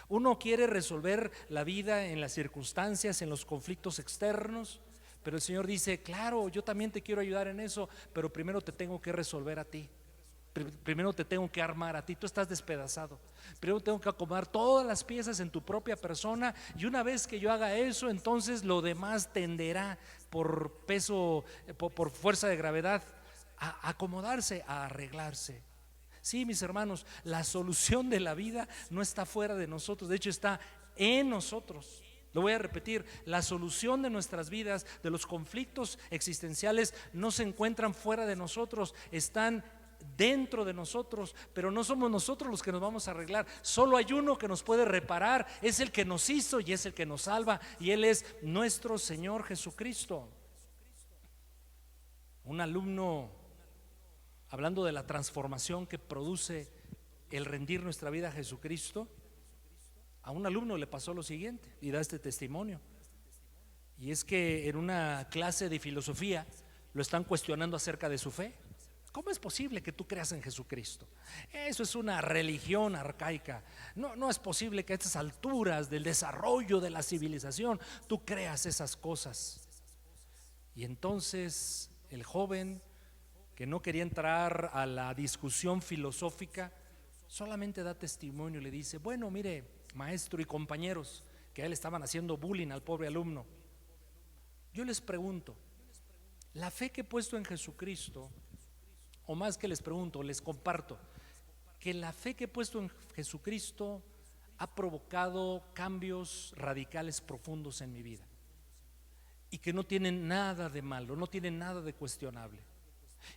Uno quiere resolver la vida en las circunstancias, en los conflictos externos, pero el Señor dice: claro, yo también te quiero ayudar en eso, pero primero te tengo que resolver a ti. Primero te tengo que armar a ti, tú estás despedazado. Primero tengo que acomodar todas las piezas en tu propia persona, y una vez que yo haga eso, entonces lo demás tenderá por peso, por fuerza de gravedad, a acomodarse, a arreglarse. Sí, mis hermanos, la solución de la vida no está fuera de nosotros, de hecho está en nosotros. Lo voy a repetir: la solución de nuestras vidas, de los conflictos existenciales, no se encuentran fuera de nosotros, están dentro de nosotros, pero no somos nosotros los que nos vamos a arreglar. Solo hay uno que nos puede reparar, es el que nos hizo y es el que nos salva, y Él es nuestro Señor Jesucristo. Un alumno, hablando de la transformación que produce el rendir nuestra vida a Jesucristo, a un alumno le pasó lo siguiente, y da este testimonio. Y es que en una clase de filosofía lo están cuestionando acerca de su fe. ¿Cómo es posible que tú creas en Jesucristo? Eso es una religión arcaica. No es posible que a estas alturas del desarrollo de la civilización tú creas esas cosas. Y entonces el joven, que no quería entrar a la discusión filosófica, solamente da testimonio y le dice: bueno, mire, maestro y compañeros, que a él estaban haciendo bullying al pobre alumno, yo les pregunto, la fe que he puesto en Jesucristo, o más que les pregunto, les comparto que la fe que he puesto en Jesucristo ha provocado cambios radicales profundos en mi vida, y que no tienen nada de malo, no tienen nada de cuestionable.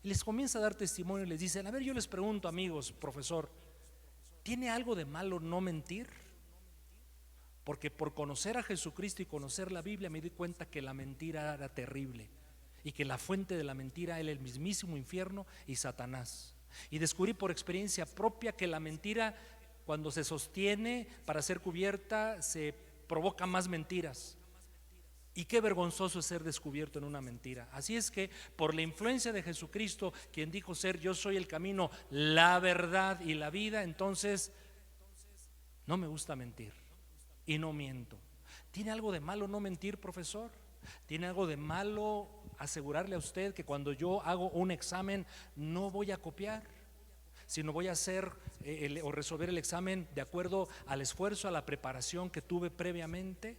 Y les comienza a dar testimonio y les dicen: a ver, yo les pregunto, amigos, profesor, ¿tiene algo de malo no mentir? Porque por conocer a Jesucristo y conocer la Biblia me di cuenta que la mentira era terrible, y que la fuente de la mentira era el mismísimo infierno y Satanás. Y descubrí por experiencia propia que la mentira, cuando se sostiene para ser cubierta, se provoca más mentiras. Y qué vergonzoso es ser descubierto en una mentira. Así es que, por la influencia de Jesucristo, quien dijo ser: yo soy el camino, la verdad y la vida, entonces no me gusta mentir y no miento. ¿Tiene algo de malo no mentir, profesor? ¿Tiene algo de malo asegurarle a usted que cuando yo hago un examen no voy a copiar, sino voy a hacer o resolver el examen de acuerdo al esfuerzo, a la preparación que tuve previamente?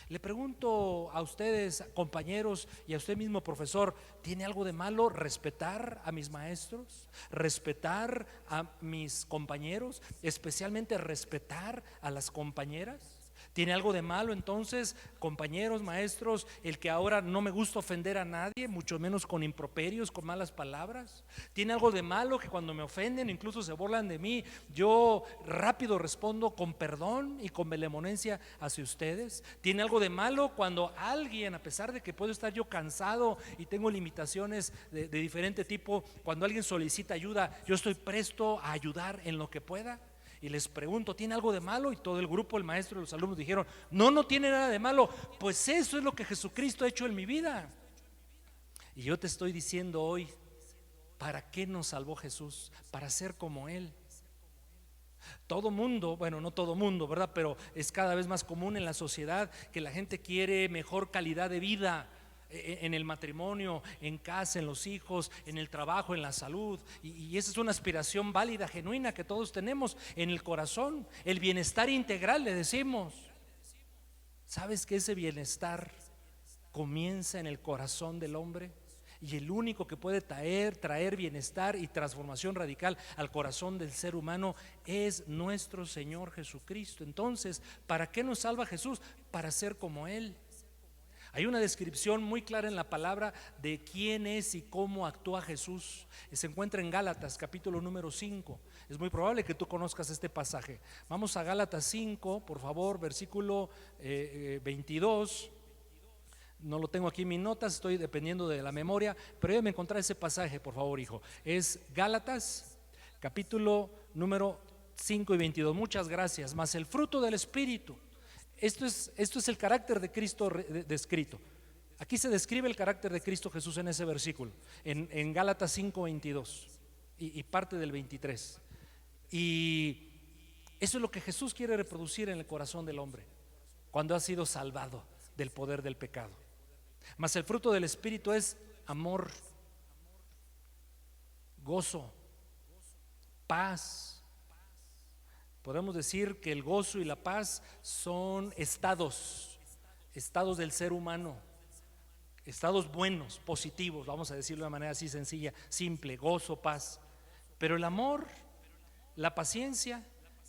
Le pregunto a ustedes, compañeros, y a usted mismo, profesor, ¿tiene algo de malo respetar a mis maestros, respetar a mis compañeros, especialmente respetar a las compañeras? ¿Tiene algo de malo entonces, compañeros, maestros, el que ahora no me gusta ofender a nadie, mucho menos con improperios, con malas palabras? ¿Tiene algo de malo que cuando me ofenden, incluso se burlan de mí, yo rápido respondo con perdón y con benevolencia hacia ustedes? ¿Tiene algo de malo cuando alguien, a pesar de que puedo estar yo cansado y tengo limitaciones de diferente tipo, cuando alguien solicita ayuda, yo estoy presto a ayudar en lo que pueda? Y les pregunto, ¿tiene algo de malo? Y todo el grupo, el maestro y los alumnos dijeron, no, no tiene nada de malo. Pues eso es lo que Jesucristo ha hecho en mi vida. Y yo te estoy diciendo hoy, ¿para qué nos salvó Jesús? Para ser como Él. Todo mundo, bueno, no todo mundo, ¿verdad? Pero es cada vez más común en la sociedad que la gente quiere mejor calidad de vida en el matrimonio, en casa, en los hijos, en el trabajo, en la salud. Y esa es una aspiración válida, genuina, que todos tenemos en el corazón. El bienestar integral, le decimos. ¿Sabes que ese bienestar comienza en el corazón del hombre? Y el único que puede traer bienestar y transformación radical al corazón del ser humano es nuestro Señor Jesucristo. Entonces, ¿para qué nos salva Jesús? Para ser como Él. Hay una descripción muy clara en la palabra de quién es y cómo actúa Jesús. Se encuentra en Gálatas capítulo número 5. Es muy probable que tú conozcas este pasaje. Vamos a Gálatas 5, por favor, versículo 22. No lo tengo aquí en mis notas, estoy dependiendo de la memoria, pero déjame encontrar ese pasaje, por favor, hijo. Es Gálatas capítulo número 5 y 22. Muchas gracias. Mas el fruto del Espíritu. Esto es el carácter de Cristo descrito. Aquí se describe el carácter de Cristo Jesús en ese versículo, en Gálatas 5:22 y parte del 23. Y eso es lo que Jesús quiere reproducir en el corazón del hombre cuando ha sido salvado del poder del pecado. Mas el fruto del Espíritu es amor, gozo, paz. Podemos decir que el gozo y la paz son estados del ser humano, estados buenos, positivos, vamos a decirlo de una manera así sencilla, simple: gozo, paz. Pero el amor, la paciencia,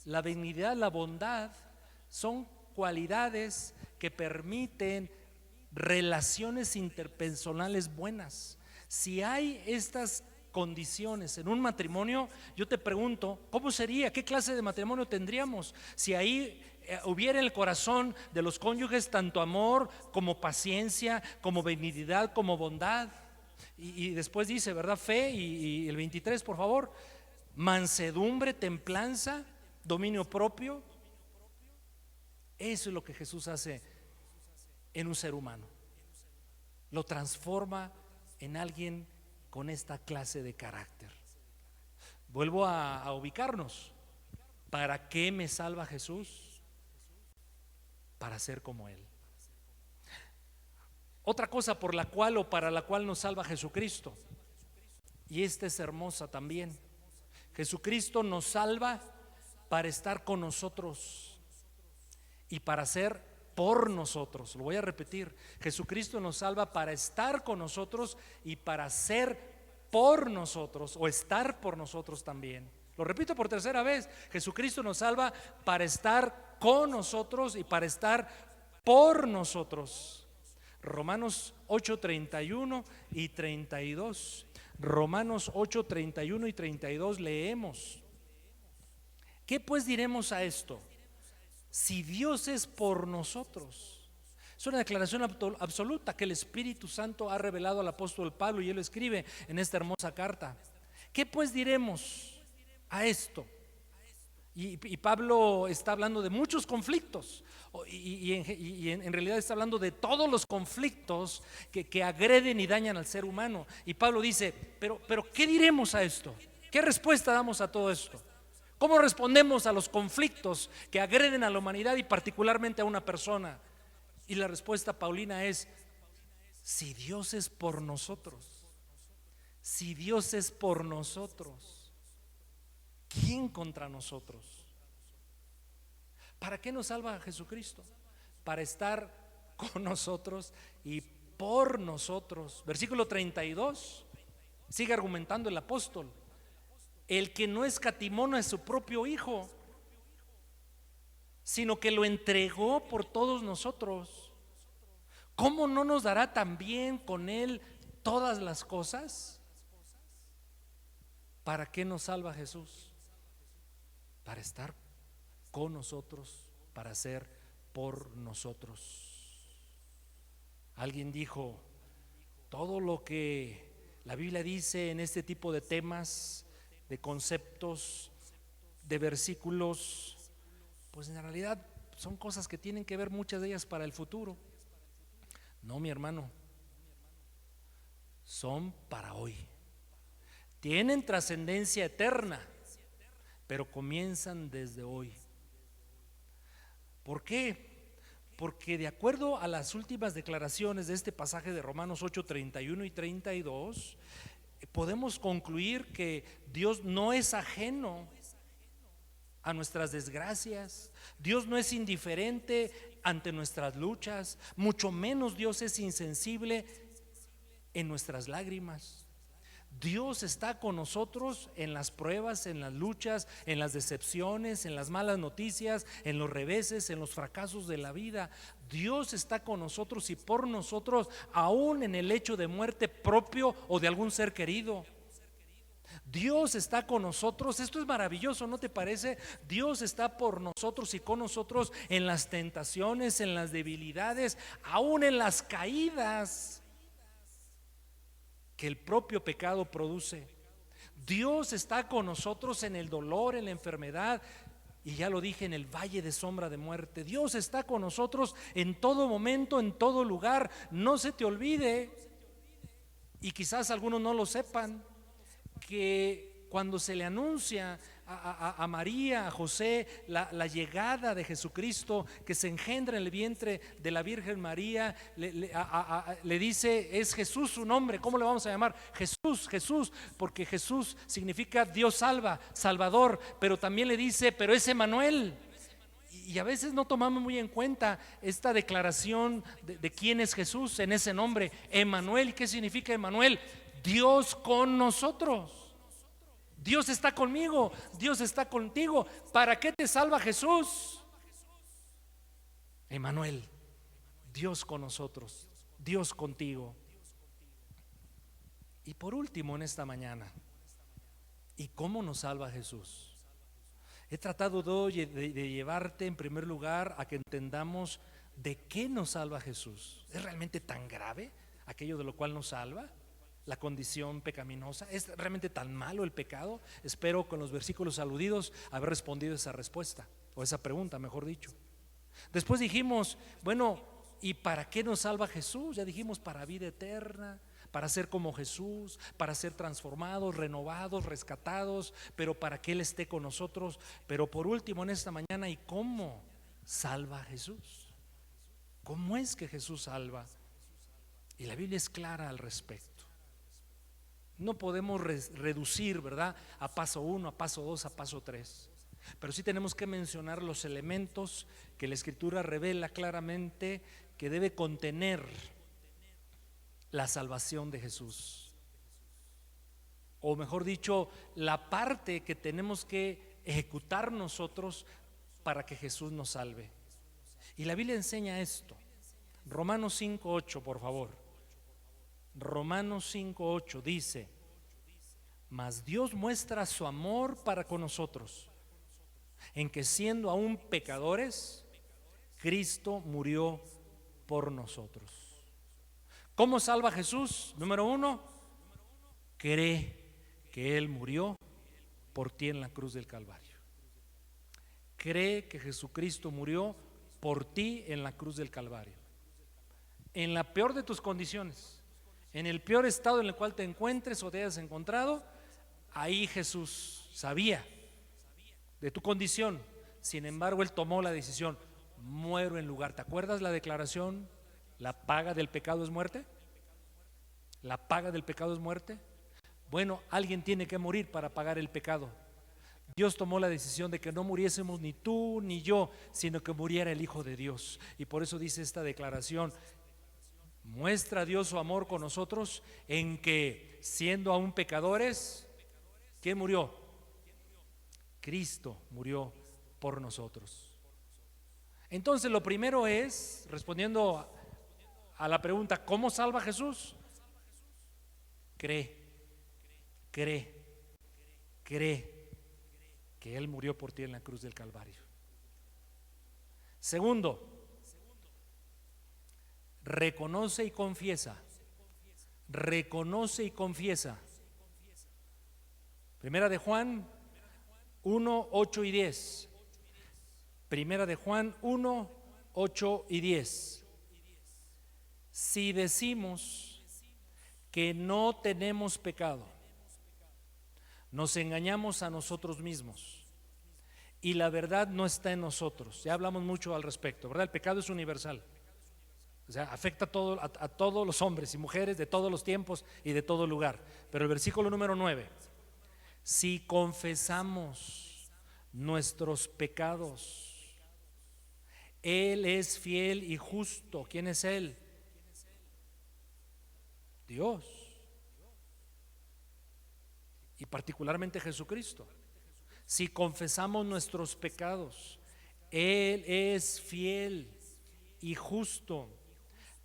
la benignidad, la bondad son cualidades que permiten relaciones interpersonales buenas. Si hay estas condiciones en un matrimonio, yo te pregunto, ¿cómo sería? ¿Qué clase de matrimonio tendríamos? Si ahí hubiera en el corazón de los cónyuges tanto amor como paciencia, como benignidad, como bondad. Y después dice, ¿verdad? Fe y el 23, por favor, mansedumbre, templanza, dominio propio. Eso es lo que Jesús hace en un ser humano. Lo transforma en alguien con esta clase de carácter. Vuelvo a ubicarnos. ¿Para qué me salva Jesús? Para ser como Él. Otra cosa por la cual o para la cual nos salva Jesucristo, y esta es hermosa también. Jesucristo nos salva para estar con nosotros y para ser por nosotros. Lo voy a repetir: Jesucristo nos salva para estar con nosotros y para ser por nosotros, o estar por nosotros también. Lo repito por tercera vez: Jesucristo nos salva para estar con nosotros y para estar por nosotros. Romanos 8:31 y 32. Romanos 8:31 y 32 leemos: ¿qué pues diremos a esto? Si Dios es por nosotros. Es una declaración absoluta que el Espíritu Santo ha revelado al apóstol Pablo, y él lo escribe en esta hermosa carta. ¿Qué pues diremos a esto? Y Pablo está hablando de muchos conflictos, y en realidad está hablando de todos los conflictos que agreden y dañan al ser humano. Y Pablo dice, pero ¿qué diremos a esto? ¿Qué respuesta damos a todo esto? ¿Cómo respondemos a los conflictos que agreden a la humanidad y particularmente a una persona? Y la respuesta paulina es: si Dios es por nosotros, si Dios es por nosotros, ¿quién contra nosotros? ¿Para qué nos salva Jesucristo? Para estar con nosotros y por nosotros. Versículo 32, sigue argumentando el apóstol: el que no escatimó a su propio Hijo, sino que lo entregó por todos nosotros. ¿Cómo no nos dará también con Él todas las cosas? ¿Para qué nos salva Jesús? Para estar con nosotros, para ser por nosotros. Alguien dijo, todo lo que la Biblia dice en este tipo de temas, de conceptos, de versículos, pues en realidad son cosas que tienen que ver muchas de ellas para el futuro. No, mi hermano, son para hoy. Tienen trascendencia eterna, pero comienzan desde hoy. ¿Por qué? Porque de acuerdo a las últimas declaraciones de este pasaje de Romanos 8, 31 y 32, podemos concluir que Dios no es ajeno a nuestras desgracias. Dios no es indiferente ante nuestras luchas, mucho menos Dios es insensible en nuestras lágrimas. Dios está con nosotros en las pruebas, en las luchas, en las decepciones, en las malas noticias, en los reveses, en los fracasos de la vida. Dios está con nosotros y por nosotros, aún en el hecho de muerte propio o de algún ser querido. Dios está con nosotros. Esto es maravilloso, ¿no te parece? Dios está por nosotros y con nosotros en las tentaciones, en las debilidades, aún en las caídas que el propio pecado produce. Dios está con nosotros en el dolor, en la enfermedad, y ya lo dije, en el valle de sombra de muerte. Dios está con nosotros en todo momento, en todo lugar. No se te olvide, y quizás algunos no lo sepan, que cuando se le anuncia a María, a José, la llegada de Jesucristo, que se engendra en el vientre de la Virgen María, le dice, es Jesús su nombre. ¿Cómo le vamos a llamar? Jesús, Jesús, porque Jesús significa Dios salva, Salvador, pero también le dice, pero es Emmanuel. Y a veces no tomamos muy en cuenta esta declaración de quién es Jesús en ese nombre, Emmanuel. ¿Y qué significa Emmanuel? Dios con nosotros. Dios está conmigo, Dios está contigo. ¿Para qué te salva Jesús? Emmanuel, Dios con nosotros, Dios contigo. Y por último en esta mañana, ¿y cómo nos salva Jesús? He tratado de llevarte en primer lugar a que entendamos de qué nos salva Jesús. ¿Es realmente tan grave aquello de lo cual nos salva? La condición pecaminosa, ¿es realmente tan malo el pecado? Espero con los versículos aludidos haber respondido esa respuesta, o esa pregunta, mejor dicho. Después dijimos, bueno, ¿y para qué nos salva Jesús? Ya dijimos, para vida eterna, para ser como Jesús, para ser transformados, renovados, rescatados, pero para que Él esté con nosotros. Pero por último en esta mañana, ¿y cómo salva Jesús? ¿Cómo es que Jesús salva? Y la Biblia es clara al respecto. No podemos reducir, ¿verdad?, a paso 1, a paso 2, a paso 3. Pero sí tenemos que mencionar los elementos que la Escritura revela claramente que debe contener la salvación de Jesús. O mejor dicho, la parte que tenemos que ejecutar nosotros para que Jesús nos salve. Y la Biblia enseña esto. Romanos 5:8, por favor. Romanos 5:8 dice: mas Dios muestra su amor para con nosotros, en que siendo aún pecadores, Cristo murió por nosotros. ¿Cómo salva Jesús? Número 1, cree que Él murió por ti en la cruz del Calvario. Cree que Jesucristo murió por ti en la cruz del Calvario. En la peor de tus condiciones, en el peor estado en el cual te encuentres o te hayas encontrado, ahí Jesús sabía de tu condición. Sin embargo, Él tomó la decisión: muero en lugar. ¿Te acuerdas la declaración? ¿La paga del pecado es muerte? ¿La paga del pecado es muerte? Bueno, alguien tiene que morir para pagar el pecado. Dios tomó la decisión de que no muriésemos ni tú ni yo, sino que muriera el Hijo de Dios. Y por eso dice esta declaración: muestra Dios su amor con nosotros en que siendo aún pecadores, ¿quién murió? Cristo murió por nosotros. Entonces, lo primero es, respondiendo a la pregunta, ¿cómo salva Jesús? Cree, cree, cree que Él murió por ti en la cruz del Calvario. Segundo, reconoce y confiesa. Reconoce y confiesa. Primera de Juan 1, 8 y 10. Primera de Juan 1, 8 y 10. Si decimos que no tenemos pecado, nos engañamos a nosotros mismos y la verdad no está en nosotros. Ya hablamos mucho al respecto, ¿verdad? El pecado es universal. O sea, afecta a todos los hombres y mujeres de todos los tiempos y de todo lugar. Pero el versículo número 9: si confesamos nuestros pecados, Él es fiel y justo. ¿Quién es Él? Dios. Y particularmente Jesucristo. Si confesamos nuestros pecados, Él es fiel y justo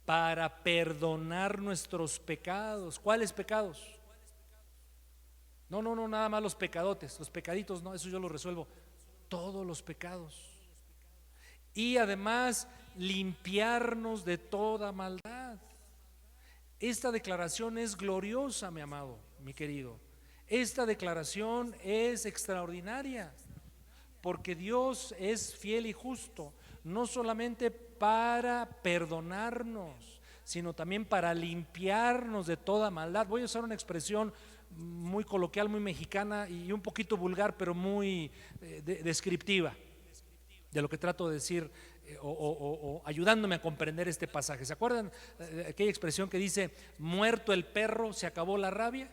para perdonar nuestros pecados. ¿Cuáles pecados? No, nada más los pecadotes, los pecaditos, no, eso yo lo resuelvo. Todos los pecados. Y además limpiarnos de toda maldad. Esta declaración es gloriosa, mi amado, mi querido. Esta declaración es extraordinaria, porque Dios es fiel y justo, no solamente para perdonarnos, sino también para limpiarnos de toda maldad. Voy a usar una expresión muy coloquial, muy mexicana y un poquito vulgar, pero muy descriptiva de lo que trato de decir, o ayudándome a comprender este pasaje. ¿Se acuerdan aquella expresión que dice: muerto el perro, se acabó la rabia?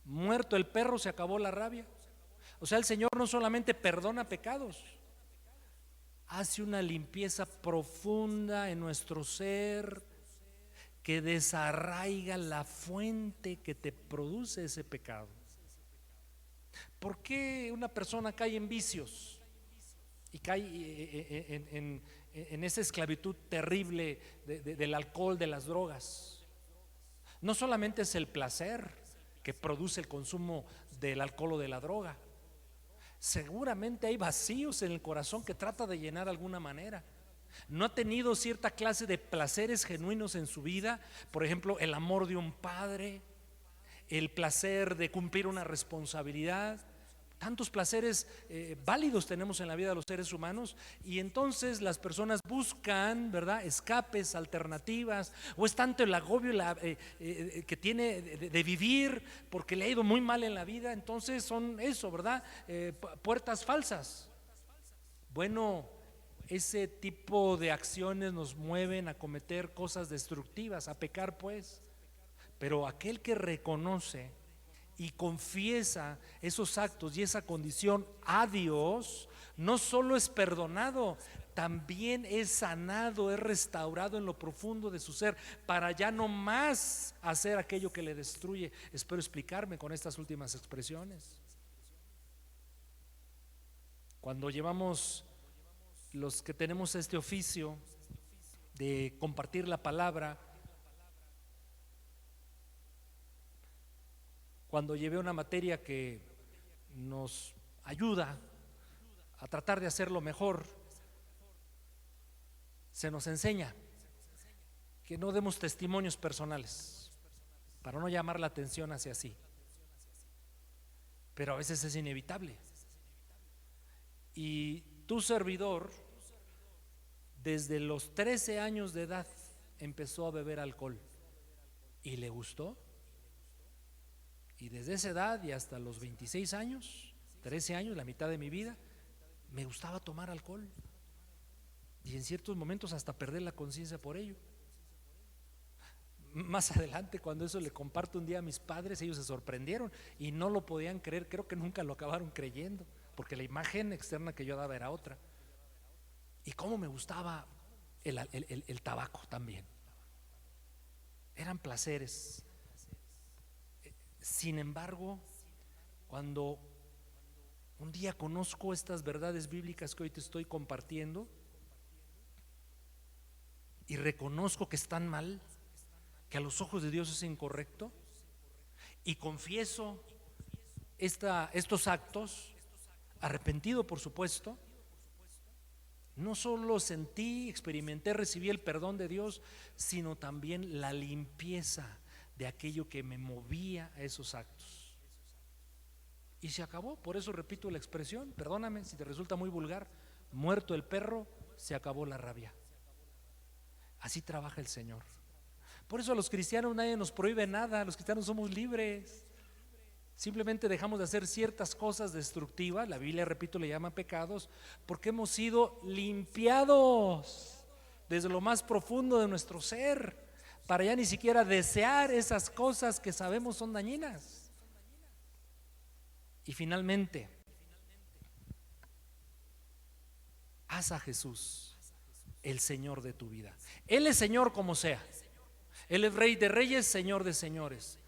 Muerto el perro, se acabó la rabia. O sea, el Señor no solamente perdona pecados, hace una limpieza profunda en nuestro ser que desarraiga la fuente que te produce ese pecado. ¿Por qué una persona cae en vicios y cae en esa esclavitud terrible del alcohol, de las drogas? No solamente es el placer que produce el consumo del alcohol o de la droga. Seguramente hay vacíos en el corazón que trata de llenar de alguna manera. No ha tenido cierta clase de placeres genuinos en su vida, por ejemplo, el amor de un padre, el placer de cumplir una responsabilidad. Tantos placeres válidos tenemos en la vida de los seres humanos, y entonces las personas buscan, ¿verdad?, escapes, alternativas, o es tanto el agobio que tiene de vivir porque le ha ido muy mal en la vida, entonces son eso, ¿verdad?, puertas falsas. Bueno, ese tipo de acciones nos mueven a cometer cosas destructivas, a pecar pues. Pero aquel que reconoce y confiesa esos actos y esa condición a Dios, no solo es perdonado, también es sanado, es restaurado en lo profundo de su ser, para ya no más hacer aquello que le destruye. Espero explicarme con estas últimas expresiones. Cuando llevamos, los que tenemos este oficio de compartir la palabra, cuando llevé una materia que nos ayuda a tratar de hacerlo mejor, se nos enseña que no demos testimonios personales para no llamar la atención hacia sí, pero a veces es inevitable. Y tu servidor, desde los 13 años de edad, empezó a beber alcohol y le gustó. Y desde esa edad y hasta los 26 años, 13 años, la mitad de mi vida, me gustaba tomar alcohol. Y en ciertos momentos hasta perder la conciencia por ello. Más adelante, cuando eso le comparto un día a mis padres, ellos se sorprendieron y no lo podían creer. Creo que nunca lo acabaron creyendo, porque la imagen externa que yo daba era otra. Y cómo me gustaba el tabaco también. Eran placeres. Sin embargo, cuando Un día conozco estas verdades bíblicas que hoy te estoy compartiendo y reconozco que están mal, que a los ojos de Dios es incorrecto, y confieso estos actos, arrepentido por supuesto. No solo sentí, experimenté, recibí el perdón de Dios, sino también la limpieza de aquello que me movía a esos actos. Y se acabó. Por eso repito la expresión, perdóname si te resulta muy vulgar: muerto el perro, se acabó la rabia. Así trabaja el Señor. Por eso a los cristianos nadie nos prohíbe nada. Los cristianos somos libres. Simplemente dejamos de hacer ciertas cosas destructivas, la Biblia, repito, le llama pecados, porque hemos sido limpiados desde lo más profundo de nuestro ser, para ya ni siquiera desear esas cosas que sabemos son dañinas. Y finalmente, haz a Jesús el Señor de tu vida. Él es Señor como sea. Él es Rey de reyes, Señor de señores.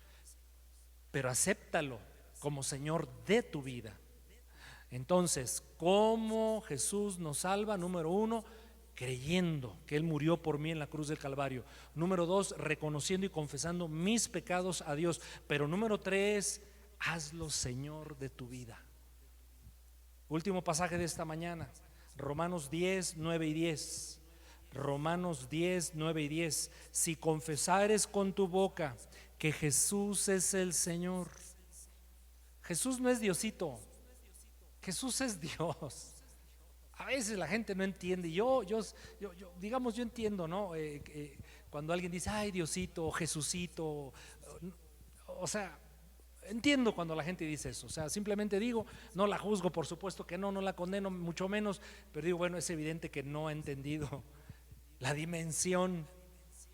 Pero acéptalo como Señor de tu vida. Entonces, ¿cómo Jesús nos salva? Número uno, creyendo que Él murió por mí en la cruz del Calvario. Número dos, reconociendo y confesando mis pecados a Dios. Pero número tres, hazlo Señor de tu vida. Último pasaje de esta mañana, Romanos 10, 9 y 10. Romanos 10, 9 y 10. Si confesares con tu boca que Jesús es el Señor. Jesús no es Diosito, Jesús es Dios. A veces la gente no entiende. Yo digamos, yo entiendo, ¿no? Cuando alguien dice, ay, Diosito, Jesucito, o sea, entiendo cuando la gente dice eso. O sea, simplemente digo, no la juzgo, por supuesto que no la condeno, mucho menos, pero digo, bueno, es evidente que no ha entendido la dimensión.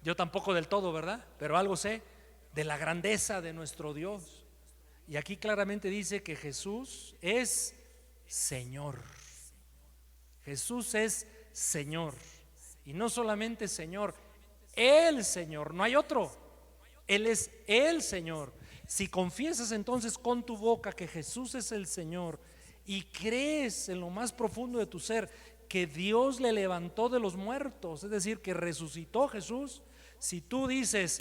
Yo tampoco del todo, ¿verdad? Pero algo sé de la grandeza de nuestro Dios. Y aquí claramente dice que Jesús es Señor. Jesús es Señor. Y no solamente Señor, el Señor, no hay otro. Él es el Señor. Si confiesas entonces con tu boca que Jesús es el Señor y crees en lo más profundo de tu ser que Dios le levantó de los muertos, es decir, que resucitó Jesús, si tú dices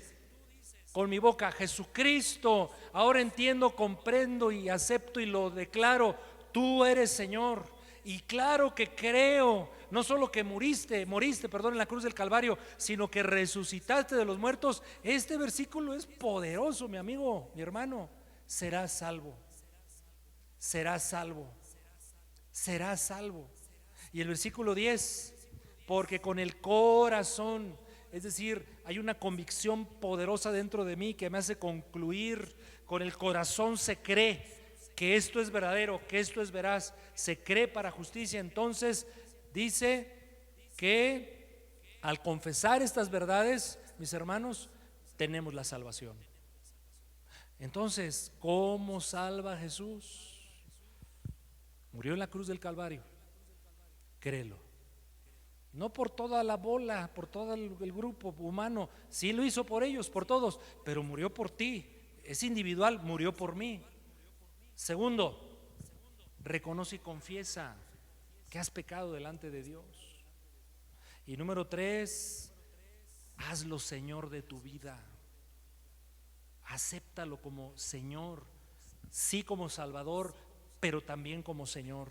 con mi boca, Jesucristo, ahora entiendo, comprendo y acepto y lo declaro, tú eres Señor, y claro que creo, no solo que moriste, en la cruz del Calvario, sino que resucitaste de los muertos. Este versículo es poderoso, mi amigo, mi hermano. Serás salvo, serás salvo, serás salvo. Y el versículo 10, porque con el corazón, es decir, hay una convicción poderosa dentro de mí que me hace concluir, con el corazón se cree que esto es verdadero, que esto es veraz, se cree para justicia. Entonces dice que al confesar estas verdades, mis hermanos, tenemos la salvación. Entonces, ¿cómo salva Jesús? Murió en la cruz del Calvario, créelo. No por toda la bola, por todo el grupo humano, sí lo hizo por ellos, por todos, pero murió por ti, es individual, murió por mí. Segundo, reconoce y confiesa que has pecado delante de Dios. Y número tres, hazlo Señor de tu vida. Acéptalo como Señor, sí como Salvador, pero también como Señor.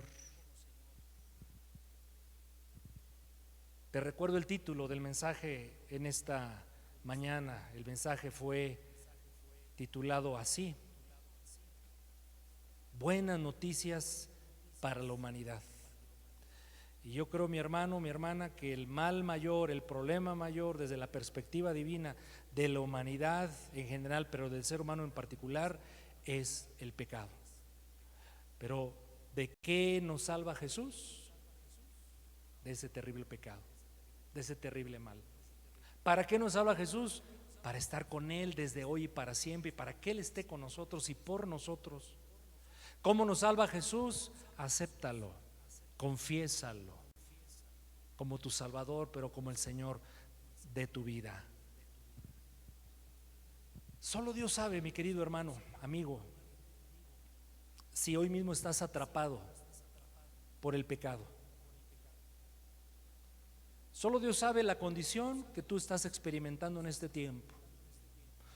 Te recuerdo el título del mensaje en esta mañana. El mensaje fue titulado así: Buenas noticias para la humanidad. Y yo creo, mi hermano, mi hermana, que el mal mayor, el problema mayor desde la perspectiva divina de la humanidad en general, pero del ser humano en particular, es el pecado. Pero ¿de qué nos salva Jesús? De ese terrible pecado, de ese terrible mal. ¿Para qué nos salva Jesús? Para estar con Él desde hoy y para siempre, y para que Él esté con nosotros y por nosotros. ¿Cómo nos salva Jesús? Acéptalo, confiésalo como tu Salvador, pero como el Señor de tu vida. Solo Dios sabe, mi querido hermano, amigo, si hoy mismo estás atrapado por el pecado. Solo Dios sabe la condición que tú estás experimentando en este tiempo.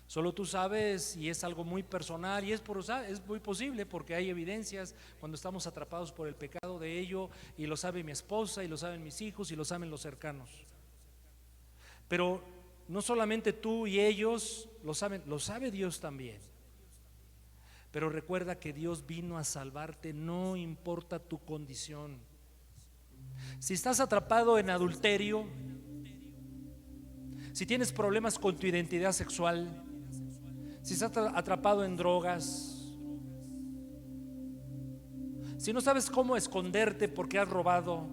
Solo tú sabes, y es algo muy personal, y es muy posible porque hay evidencias cuando estamos atrapados por el pecado de ello, y lo sabe mi esposa, y lo saben mis hijos, y lo saben los cercanos. Pero no solamente tú y ellos lo saben, lo sabe Dios también. Pero recuerda que Dios vino a salvarte, no importa tu condición. Si estás atrapado en adulterio, si tienes problemas con tu identidad sexual, si estás atrapado en drogas, si no sabes cómo esconderte porque has robado,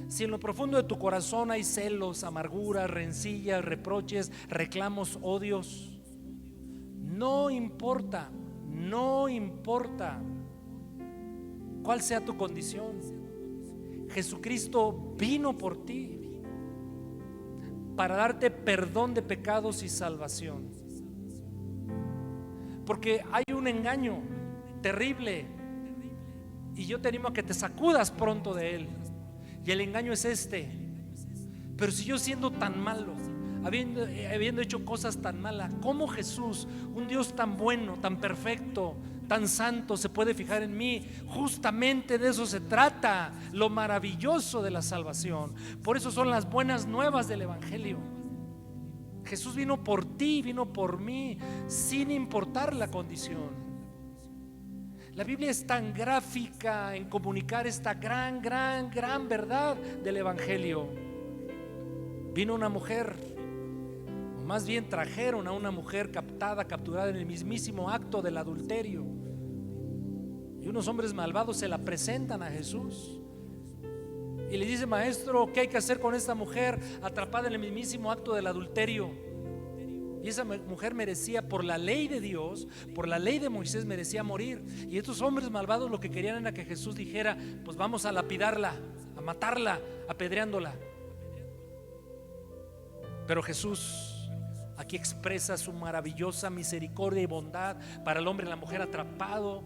si en lo profundo de tu corazón hay celos, amarguras, rencillas, reproches, reclamos, odios, no importa cuál sea tu condición, Jesucristo vino por ti para darte perdón de pecados y salvación. Porque hay un engaño terrible, y yo te animo a que te sacudas pronto de él. Y el engaño es este: pero si yo, siendo tan malo, habiendo hecho cosas tan malas, ¿cómo Jesús, un Dios tan bueno, tan perfecto, tan santo, se puede fijar en mí? Justamente de eso se trata lo maravilloso de la salvación. Por eso son las buenas nuevas del Evangelio. Jesús vino por ti, vino por mí, sin importar la condición. La Biblia es tan gráfica en comunicar esta gran verdad del Evangelio. Vino una mujer, o más bien trajeron a una mujer capturada en el mismísimo acto del adulterio, y unos hombres malvados se la presentan a Jesús y le dice: maestro, ¿qué hay que hacer con esta mujer atrapada en el mismísimo acto del adulterio? Y esa mujer merecía, por la ley de Dios, por la ley de Moisés, merecía morir. Y estos hombres malvados lo que querían era que Jesús dijera: pues vamos a lapidarla, a matarla, apedreándola. Pero Jesús aquí expresa su maravillosa misericordia y bondad para el hombre y la mujer atrapado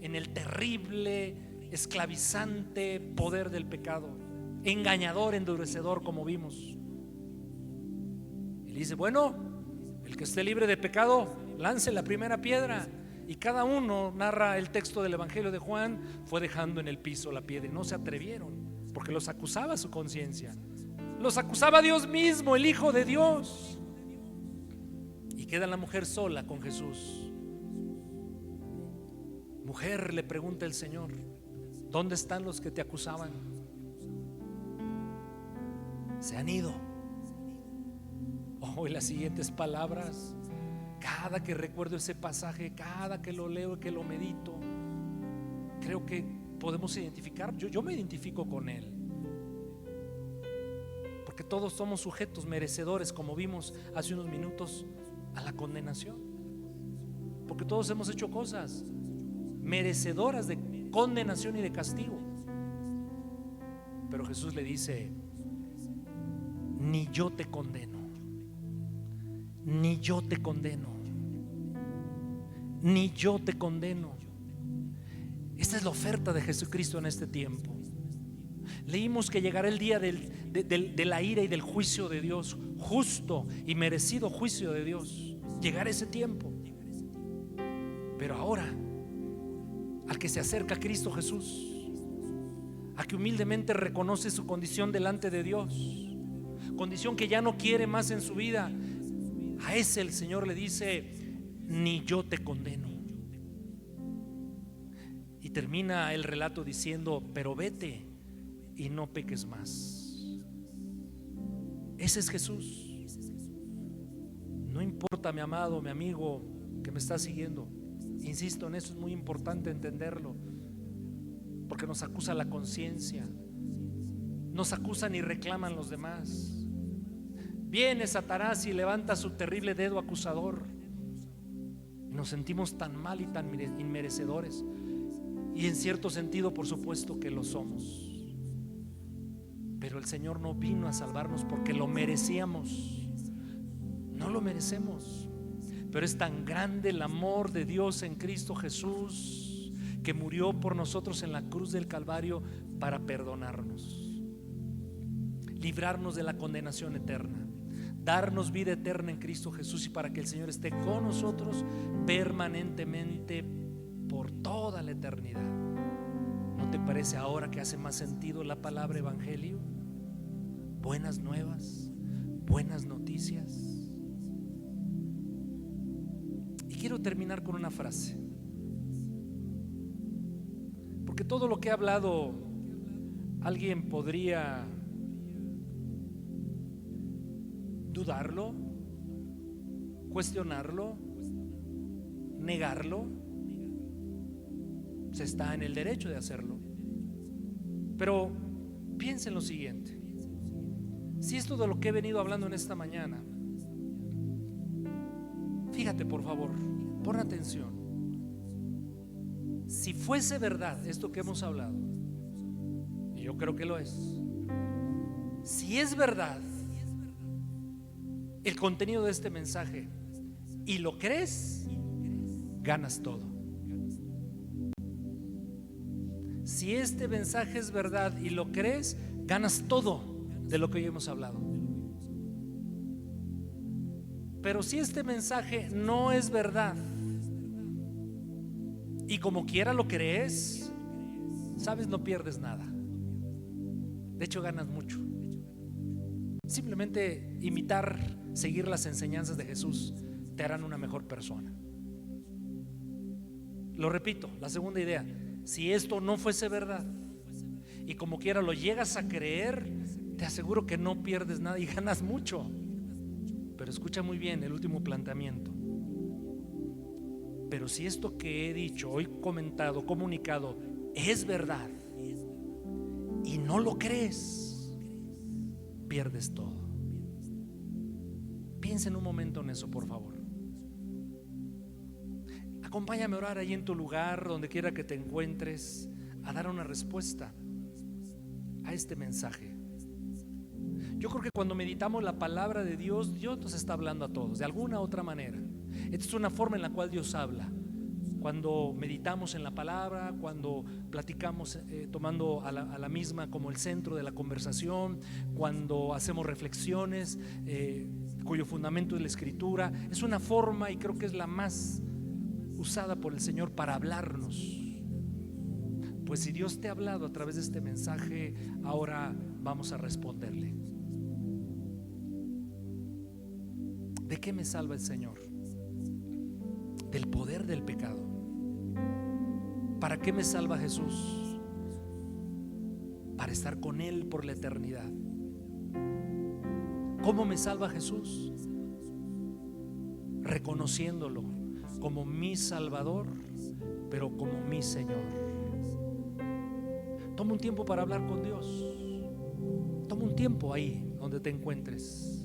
en el terrible, esclavizante poder del pecado, engañador, endurecedor, como vimos. Y le dice: bueno, el que esté libre de pecado, lance la primera piedra. Y cada uno, narra el texto del Evangelio de Juan, fue dejando en el piso la piedra, y no se atrevieron, porque los acusaba su conciencia, los acusaba Dios mismo, el Hijo de Dios. Y queda la mujer sola con Jesús. Mujer, le pregunta el Señor, ¿dónde están los que te acusaban? Se han ido. Y las siguientes palabras, cada que recuerdo ese pasaje, cada que lo leo y que lo medito, creo que podemos identificar. Yo me identifico con él, porque todos somos sujetos merecedores, como vimos hace unos minutos, a la condenación. Porque todos hemos hecho cosas merecedoras de condenación y de castigo. Pero Jesús le dice: ni yo te condeno, ni yo te condeno, ni yo te condeno. Esta es la oferta de Jesucristo en este tiempo. Leímos que llegará el día de la ira y del juicio de Dios, justo y merecido juicio de Dios. Llegará ese tiempo. Pero ahora, al que se acerca a Cristo Jesús, a que humildemente reconoce su condición delante de Dios, condición que ya no quiere más en su vida, a ese el Señor le dice: ni yo te condeno. Y termina el relato diciendo: pero vete y no peques más. Ese es Jesús. No importa, mi amado, mi amigo que me está siguiendo, insisto en eso, es muy importante entenderlo, porque nos acusa la conciencia, nos acusan y reclaman los demás. Viene Satanás y levanta su terrible dedo acusador, y nos sentimos tan mal y tan inmerecedores, y en cierto sentido, por supuesto que lo somos. Pero el Señor no vino a salvarnos porque lo merecíamos. No lo merecemos. Pero es tan grande el amor de Dios en Cristo Jesús, que murió por nosotros en la cruz del Calvario para perdonarnos, librarnos de la condenación eterna, darnos vida eterna en Cristo Jesús, y para que el Señor esté con nosotros permanentemente por toda la eternidad. ¿No te parece ahora que hace más sentido la palabra evangelio? Buenas nuevas, buenas noticias. Y quiero terminar con una frase, porque todo lo que he hablado, alguien podría dudarlo, cuestionarlo, negarlo. Se está en el derecho de hacerlo. Pero piensa en lo siguiente: si esto de lo que he venido hablando en esta mañana, fíjate por favor, pon atención, si fuese verdad esto que hemos hablado, y yo creo que lo es, si es verdad el contenido de este mensaje y lo crees, ganas todo. Si este mensaje es verdad y lo crees, ganas todo de lo que hoy hemos hablado. Pero si este mensaje no es verdad y como quiera lo crees, sabes, no pierdes nada. De hecho, ganas mucho. Simplemente imitar, seguir las enseñanzas de Jesús te harán una mejor persona. Lo repito, la segunda idea: si esto no fuese verdad y como quiera lo llegas a creer, te aseguro que no pierdes nada y ganas mucho. Pero escucha muy bien el último planteamiento: pero si esto que he dicho, hoy comentado, comunicado, es verdad y no lo crees, pierdes todo. Piensa en un momento en eso, por favor. Acompáñame a orar ahí en tu lugar, donde quiera que te encuentres, a dar una respuesta a este mensaje. Yo creo que cuando meditamos la palabra de Dios, Dios nos está hablando a todos de alguna u otra manera. Esta es una forma en la cual Dios habla. Cuando meditamos en la palabra, cuando platicamos tomando a la misma como el centro de la conversación, cuando hacemos reflexiones cuyo fundamento es la Escritura, es una forma, y creo que es la más usada por el Señor para hablarnos. Pues si Dios te ha hablado a través de este mensaje, ahora vamos a responderle. ¿De qué me salva el Señor? Del poder del pecado. ¿Para qué me salva Jesús? Para estar con Él por la eternidad. ¿Cómo me salva Jesús? Reconociéndolo como mi Salvador, pero como mi Señor. Toma un tiempo para hablar con Dios. Toma un tiempo ahí donde te encuentres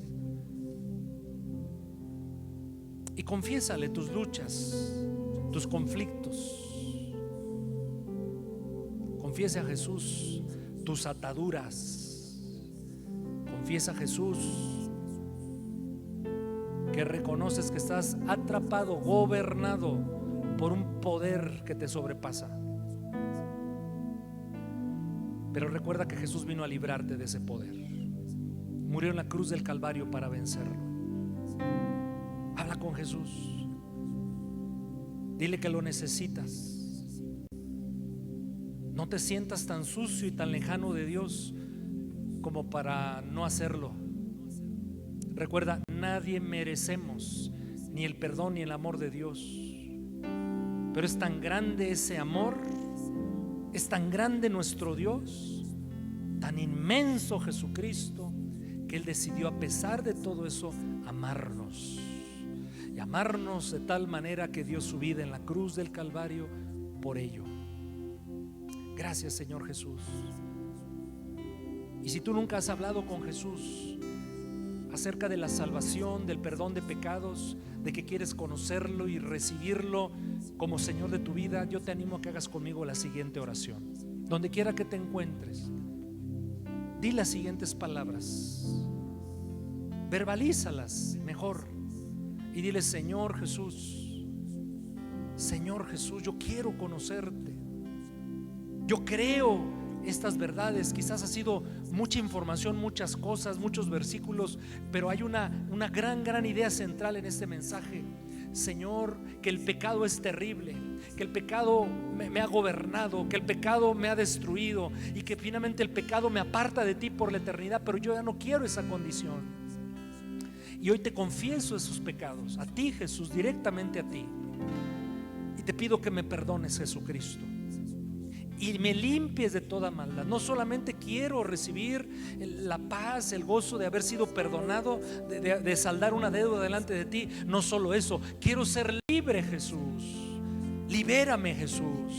y confiésale tus luchas, tus conflictos. Confiesa a Jesús tus ataduras. Confiesa a Jesús que reconoces que estás atrapado, gobernado por un poder que te sobrepasa. Pero recuerda que Jesús vino a librarte de ese poder. Murió en la cruz del Calvario para vencerlo. Habla con Jesús. Dile que lo necesitas. No te sientas tan sucio y tan lejano de Dios como para no hacerlo. Recuerda, nadie merecemos ni el perdón ni el amor de Dios. Pero es tan grande ese amor, es tan grande nuestro Dios, tan inmenso Jesucristo, que Él decidió, a pesar de todo eso, amarnos. Y amarnos de tal manera que dio su vida en la cruz del Calvario por ello. Gracias, Señor Jesús. Y si tú nunca has hablado con Jesús acerca de la salvación, del perdón de pecados, de que quieres conocerlo y recibirlo como Señor de tu vida, yo te animo a que hagas conmigo la siguiente oración. Donde quiera que te encuentres, di las siguientes palabras, verbalízalas mejor y dile: Señor Jesús, yo quiero conocerte. Yo creo estas verdades. Quizás ha sido mucha información, muchas cosas, muchos versículos, pero hay una gran idea central en este mensaje. Señor, que el pecado es terrible, que el pecado me ha gobernado, que el pecado me ha destruido y que finalmente el pecado me aparta de ti por la eternidad, pero yo ya no quiero esa condición. Y hoy te confieso esos pecados, a ti, Jesús, directamente a ti. Y te pido que me perdones, Jesucristo, y me limpies de toda maldad. No solamente quiero recibir la paz, el gozo de haber sido perdonado, de saldar una deuda delante de ti. No solo eso, quiero ser libre, Jesús. Libérame, Jesús,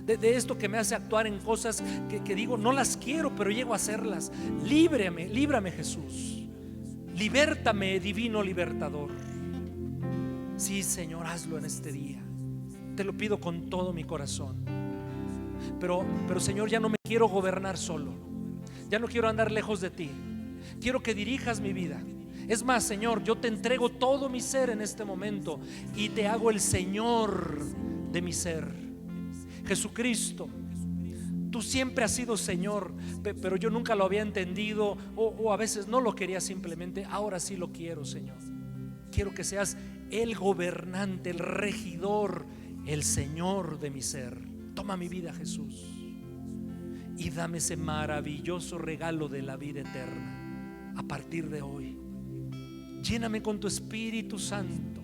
de esto que me hace actuar en cosas que digo no las quiero, pero llego a hacerlas. Líbrame, Jesús. Libértame, divino libertador. Sí, Señor, hazlo en este día. Te lo pido con todo mi corazón. Pero Señor, ya no me quiero gobernar solo. Ya no quiero andar lejos de ti. Quiero que dirijas mi vida. Es más, Señor, yo te entrego todo mi ser en este momento y te hago el Señor de mi ser. Jesucristo, tú siempre has sido Señor, pero yo nunca lo había entendido o a veces no lo quería simplemente. Ahora sí lo quiero, Señor. Quiero que seas el gobernante, el regidor, el Señor de mi ser. Toma mi vida, Jesús, y dame ese maravilloso regalo de la vida eterna a partir de hoy. Lléname con tu Espíritu Santo.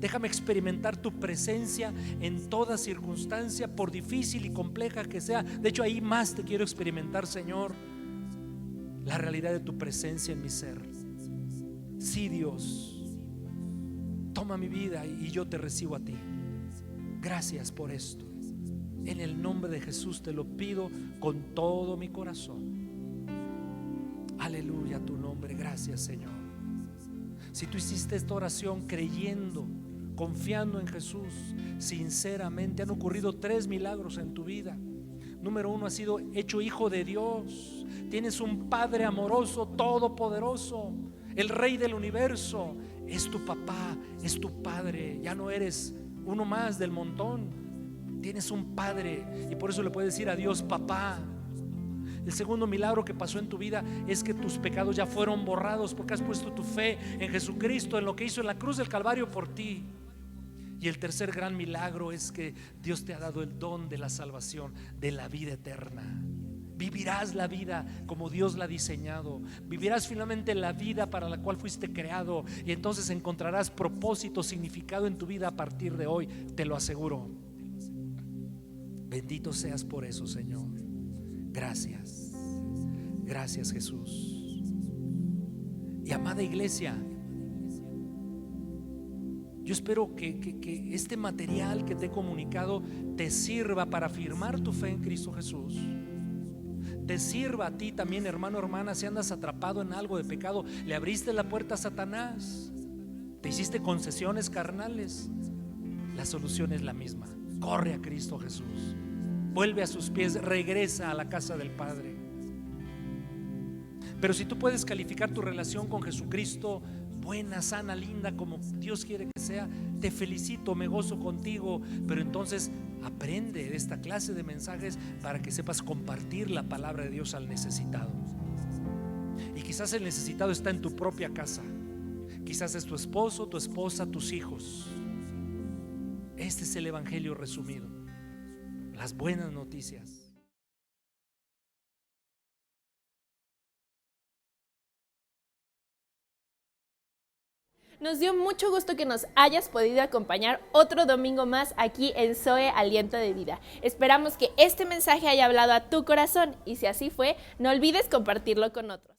Déjame experimentar tu presencia en toda circunstancia, por difícil y compleja que sea. De hecho, ahí más te quiero experimentar, Señor, la realidad de tu presencia en mi ser. Sí, Dios, toma mi vida y yo te recibo a ti. Gracias por esto. En el nombre de Jesús te lo pido con todo mi corazón. Aleluya a tu nombre. Gracias, Señor. Si tú hiciste esta oración creyendo, confiando en Jesús sinceramente, han ocurrido 3 milagros en tu vida. Número 1, has sido hecho hijo de Dios. Tienes un Padre amoroso, todopoderoso, el Rey del universo. Es tu papá, es tu Padre. Ya no eres uno más del montón. Tienes un Padre y por eso le puedes decir a Dios, papá. El segundo milagro que pasó en tu vida es que tus pecados ya fueron borrados porque has puesto tu fe en Jesucristo, en lo que hizo en la cruz del Calvario por ti. Y el tercer gran milagro es que Dios te ha dado el don de la salvación, de la vida eterna. Vivirás la vida como Dios la ha diseñado. Vivirás finalmente la vida para la cual fuiste creado. Y entonces encontrarás propósito, significado en tu vida a partir de hoy. Te lo aseguro. Bendito seas por eso, Señor. Gracias. Gracias, Jesús. Y amada iglesia, yo espero que este material que te he comunicado te sirva para afirmar tu fe en Cristo Jesús. Te sirva a ti también, hermano, hermana, si andas atrapado en algo de pecado, le abriste la puerta a Satanás, te hiciste concesiones carnales. La solución es la misma. Corre a Cristo Jesús, vuelve a sus pies, regresa a la casa del Padre. Pero si tú puedes calificar tu relación con Jesucristo buena, sana, linda, como Dios quiere que sea, te felicito, me gozo contigo. Pero entonces aprende de esta clase de mensajes para que sepas compartir la palabra de Dios al necesitado. Y quizás el necesitado está en tu propia casa, quizás es tu esposo, tu esposa, tus hijos. Este es el evangelio resumido, las buenas noticias. Nos dio mucho gusto que nos hayas podido acompañar otro domingo más aquí en Zoe Aliento de Vida. Esperamos que este mensaje haya hablado a tu corazón y si así fue, no olvides compartirlo con otros.